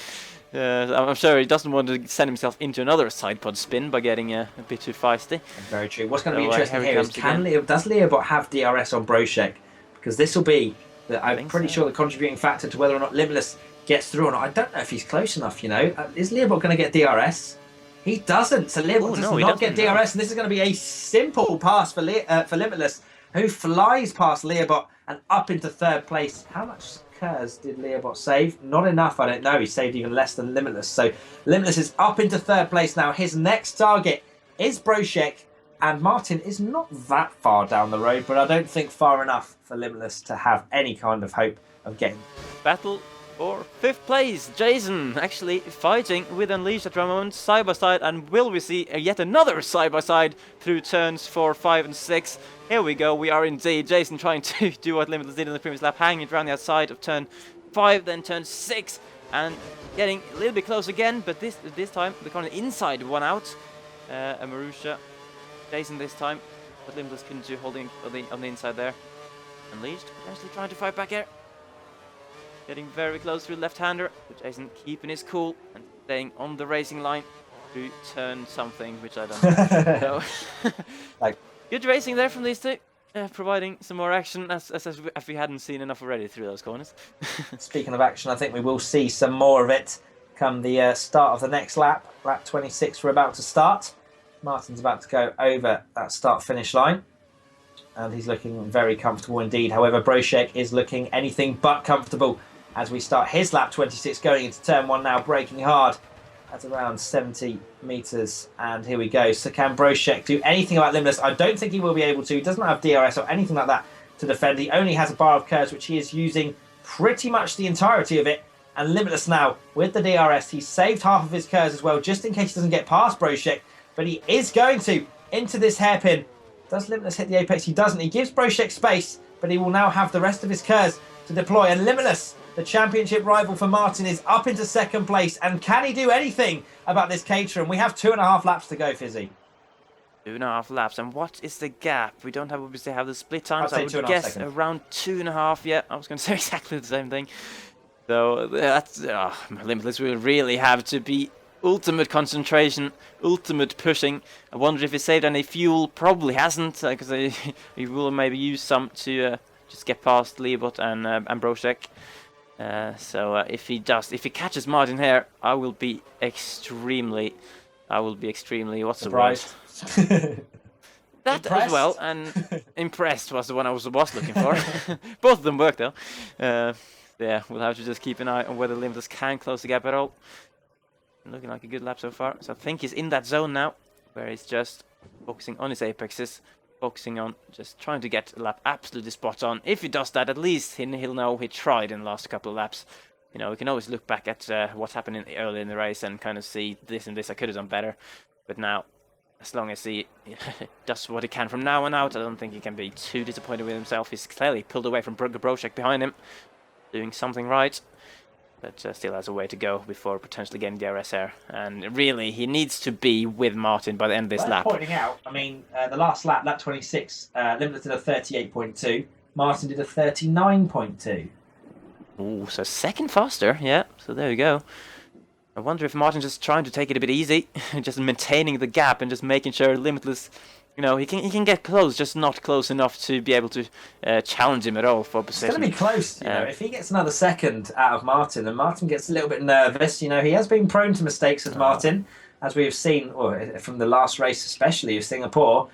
I'm sure he doesn't want to send himself into another side pod spin by getting a bit too feisty. Very true. What's going to be interesting here is does Leobot have DRS on Brochek? Because this will be, I'm pretty sure, the contributing factor to whether or not Limitless gets through or not. I don't know if he's close enough, Is Leobot going to get DRS? He doesn't. So Leobot does not get DRS, and this is going to be a simple pass for Limitless, who flies past Leobot and up into 3rd place. How much curves did Leobot save? Not enough, I don't know. He saved even less than Limitless. So Limitless is up into 3rd place now. His next target is Brochek, and Martin is not that far down the road, but I don't think far enough for Limitless to have any kind of hope of getting. Battle for 5th place. Jason actually fighting with Unleashed at the moment, side by side, and will we see yet another side by side through turns 4, 5 and 6. Here we go, we are indeed. Jason trying to do what Limitless did in the previous lap, hanging it around the outside of turn 5, then turn 6, and getting a little bit close again, but this time the corner inside won out. Marusha, Jason this time, but Limitless couldn't do, holding on the inside there. Unleashed, potentially trying to fight back here. Getting very close to the left-hander, but Jason keeping his cool and staying on the racing line. through turn something, which I don't know. So, Like, good racing there from these two, providing some more action as if we hadn't seen enough already through those corners. speaking of action, I think we will see some more of it come the start of the next lap. Lap 26 we're about to start. Martin's about to go over that start-finish line. And he's looking very comfortable indeed. However, Brochek is looking anything but comfortable as we start his lap 26, going into turn 1 now, braking hard at around 70 metres. And here we go. So can Brochek do anything about Limitless? I don't think he will be able to. He doesn't have DRS or anything like that to defend. He only has a bar of curves, which he is using pretty much the entirety of it. And Limitless now, with the DRS, he's saved half of his curves as well, just in case he doesn't get past Brochek. But he is going to into this hairpin. Does Limitless hit the apex? He doesn't. He gives Brochek space, but he will now have the rest of his curves to deploy. And Limitless, the championship rival for Martin, is up into second place. And can he do anything about this Caterham? We have 2.5 laps to go, Fizzy. 2.5 laps. And what is the gap? We don't have obviously have the split times. I'd I say would 2.5 guess seconds. around 2.5. Yeah, I was going to say exactly the same thing. So that's Limitless will really have to be ultimate concentration, ultimate pushing. I wonder if he saved any fuel. Probably hasn't, because he will maybe use some to just get past Leobot and Brochek. So if he catches Martin here, I will be extremely, what's Surprised. the word? That Impressed? as well, and impressed was the one I was looking for. Both of them worked though. Yeah, we'll have to just keep an eye on whether Limitless can close the gap at all. Looking like a good lap so far. So I think he's in that zone now, where he's just focusing on his apexes, focusing on just trying to get the lap absolutely spot on. If he does that, at least he'll know he tried in the last couple of laps. You know, we can always look back at what happened early in the race and kind of see this and this I could have done better. But now, as long as he does what he can from now on out, I don't think he can be too disappointed with himself. He's clearly pulled away from Brochek behind him, doing something right. But still has a way to go before potentially getting DRS here. And really, he needs to be with Martin by the end of this lap. Pointing out, I mean, the last lap, lap 26, Limitless did a 38.2. Martin did a 39.2. Ooh, so second faster, yeah. So there you go. I wonder if Martin's just trying to take it a bit easy, just maintaining the gap and just making sure Limitless, you know, he can get close, just not close enough to be able to challenge him at all for position. It's going to be close, you know. If he gets another second out of Martin and Martin gets a little bit nervous, you know, he has been prone to mistakes as Martin, as we have seen, or from the last race especially of Singapore.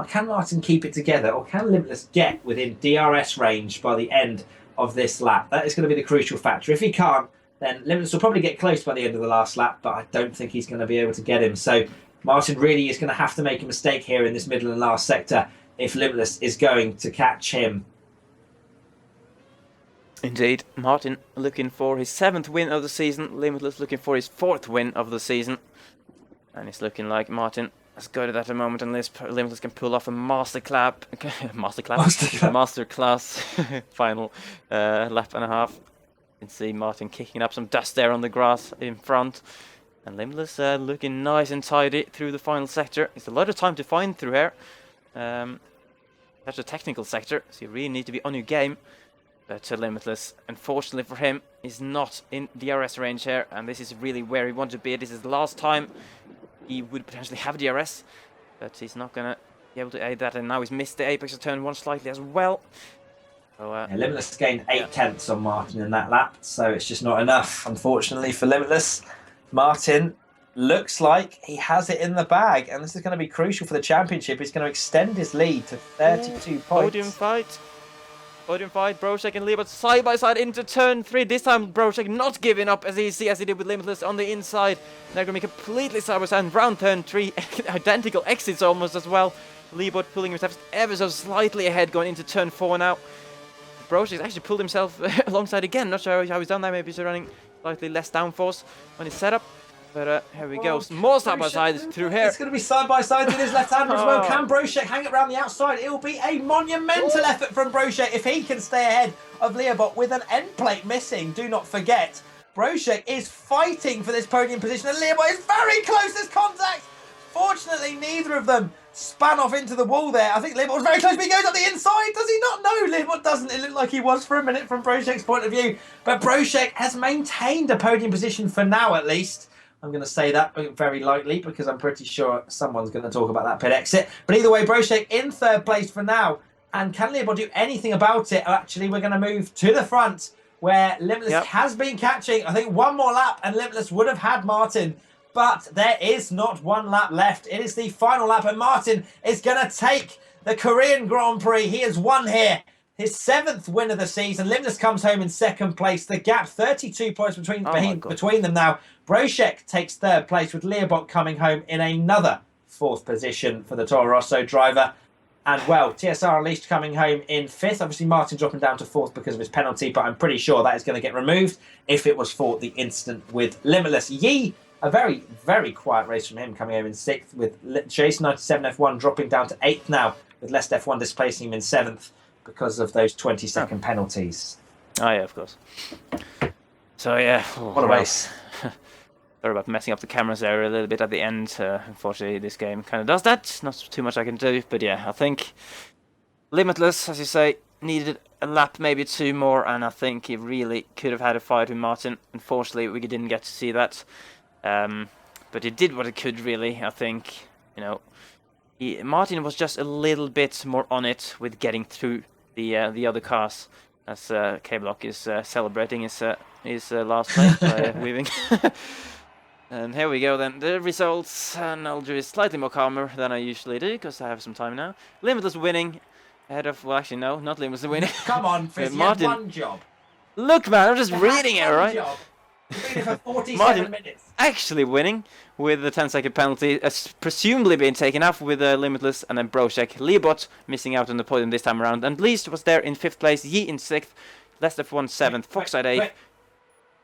Can Martin keep it together, or can Limitless get within DRS range by the end of this lap? That is going to be the crucial factor. If he can't, then Limitless will probably get close by the end of the last lap, but I don't think he's going to be able to get him. So Martin really is going to have to make a mistake here in this middle and last sector if Limitless is going to catch him. Indeed, Martin looking for his 7th win of the season, Limitless looking for his 4th win of the season. And it's looking like Martin has got it at the moment unless Limitless can pull off a masterclass final lap and a half. You can see Martin kicking up some dust there on the grass in front. And Limitless looking nice and tidy through the final sector. It's a lot of time to find through here. That's a technical sector, so you really need to be on your game. But Limitless, unfortunately for him, is not in DRS range here. And this is really where he wanted to be. This is the last time he would potentially have DRS. But he's not going to be able to aid that. And now he's missed the apex of turn 1 slightly as well. So, Limitless gained 8 tenths on Martin in that lap, so it's just not enough, unfortunately, for Limitless. Martin looks like he has it in the bag, and this is going to be crucial for the championship. He's going to extend his lead to 32 points. Podium fight. Brochek and Leobot side by side into turn 3. This time Brochek not giving up as easy as he did with Limitless on the inside. They're going to be completely side by side. Round turn 3, identical exits almost as well. Leobot pulling himself ever so slightly ahead going into turn 4 now. Brochek's actually pulled himself alongside again. Not sure how he's done that. Maybe he's running slightly less downforce on his setup. But here we go. More side-by-side through here. It's going to be side-by-side with his left-hander as well. Can Brochek hang it around the outside? It will be a monumental effort from Brochek if he can stay ahead of Leobot with an end plate missing. Do not forget, Brochek is fighting for this podium position and Leobot is very close. There's contact. Fortunately, neither of them span off into the wall there. I think Leobot was very close, but he goes up the inside. Does he not know? Leobot doesn't. It looked like he was for a minute from Brochek's point of view. But Brochek has maintained a podium position for now, at least, I'm going to say that very lightly because I'm pretty sure someone's going to talk about that pit exit. But either way, Brochek in third place for now. And can Leopold do anything about it? Actually, we're going to move to the front where Limitless has been catching. I think one more lap and Limitless would have had Martin. But there is not one lap left. It is the final lap and Martin is going to take the Korean Grand Prix. He has won here. His 7th win of the season. Limitless comes home in 2nd place. The gap, 32 points between them now. Brochek takes 3rd place with Leobot coming home in another 4th position for the Toro Rosso driver. And, well, TSR Unleashed coming home in 5th. Obviously, Martin dropping down to 4th because of his penalty, but I'm pretty sure that is going to get removed if it was for the incident with Limitless. Yi, a very, very quiet race from him coming home in 6th with Jason 97 F1 dropping down to 8th now with Lest F1 displacing him in 7th because of those 20-second penalties. Oh, yeah, of course. So, yeah. What a race. Sorry about messing up the cameras there a little bit at the end. Unfortunately, this game kind of does that. Not too much I can do, but yeah, I think Limitless, as you say, needed a lap, maybe 2 more, and I think he really could have had a fight with Martin. Unfortunately, we didn't get to see that. But he did what he could, really. I think, you know, Martin was just a little bit more on it with getting through the other cars, as K-Block is celebrating his last place by weaving. And here we go then, the results, and I'll do it slightly more calmer than I usually do, because I have some time now. Limitless winning, ahead of, well actually no, not Limitless winning. Come on, Fizz, Martin, you had one job. Look man, I'm just reading it, right? Job. You've been here for 47 Martin minutes. actually winning, with the 10-second penalty, presumably being taken off with Limitless, and then Brochek. Leobot missing out on the podium this time around, and Least was there in 5th place, Yi in 6th, Lest F1 7th, Foxside 8th.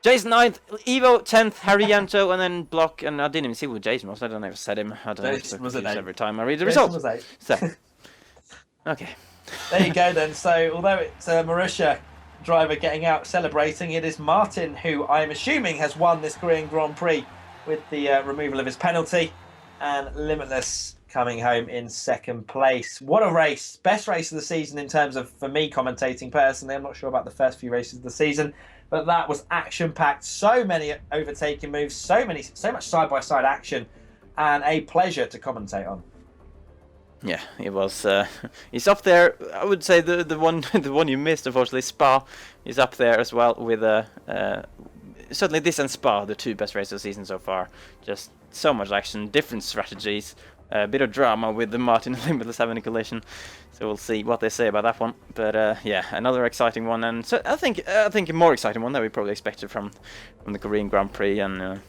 Jason 9th, Evo 10th, Harry Yanto, and then Block, and I didn't even see who Jason was, I don't know if I said him, I don't know, every time I read the results. So, okay. There you go then, so although it's a Marussia driver getting out celebrating, it is Martin who I'm assuming has won this Korean Grand Prix with the removal of his penalty, and Limitless coming home in 2nd place. What a race, best race of the season in terms of, for me commentating personally. I'm not sure about the first few races of the season, but that was action-packed. So many overtaking moves, so much side-by-side action, and a pleasure to commentate on. Yeah, it was. He's up there. I would say the one you missed, unfortunately, Spa, is up there as well with certainly this and Spa, the 2 best races of the season so far. Just so much action, different strategies, a bit of drama with the Martin and Limitless having a collision. So we'll see what they say about that one. But yeah, another exciting one, and so I think a more exciting one that we probably expected from the Korean Grand Prix, and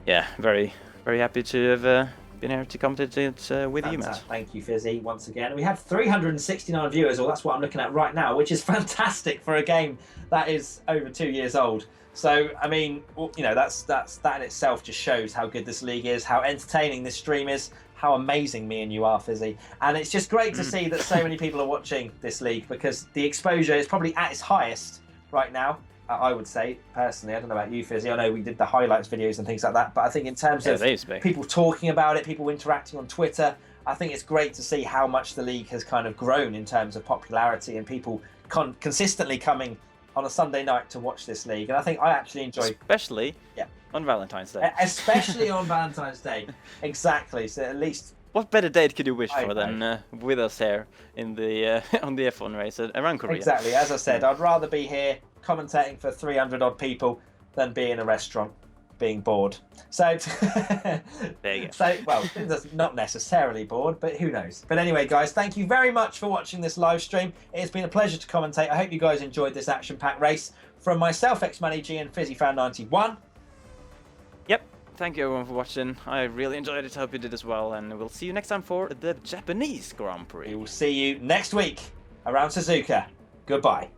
yeah, very very happy to have been here to commentate it with you, Matt. Thank you, Fizzy, once again. We had 369 viewers, or that's what I'm looking at right now, which is fantastic for a game that is over 2 years old. So, I mean, you know, that in itself just shows how good this league is, how entertaining this stream is, how amazing me and you are, Fizzy. And it's just great to see that so many people are watching this league, because the exposure is probably at its highest right now. I would say, personally, I don't know about you, Fizzy. I know we did the highlights videos and things like that, but I think in terms of people talking about it, people interacting on Twitter, I think it's great to see how much the league has kind of grown in terms of popularity and people consistently coming on a Sunday night to watch this league. And I think I actually enjoy... Especially on Valentine's Day. Especially on Valentine's Day. Exactly. So at least... What better date could you wish for than with us here in the on the F1 race around Korea? Exactly. As I said, I'd rather be here commentating for 300 odd people than be in a restaurant being bored. So there you go. So, well, not necessarily bored, but who knows. But anyway, guys, thank you very much for watching this live stream. It's been a pleasure to commentate. I hope you guys enjoyed this action-packed race. From myself, xMattyG, and FizzyFan91. Yep. Thank you everyone for watching. I really enjoyed it. I hope you did as well. And we'll see you next time for the Japanese Grand Prix. We will see you next week around Suzuka. Goodbye.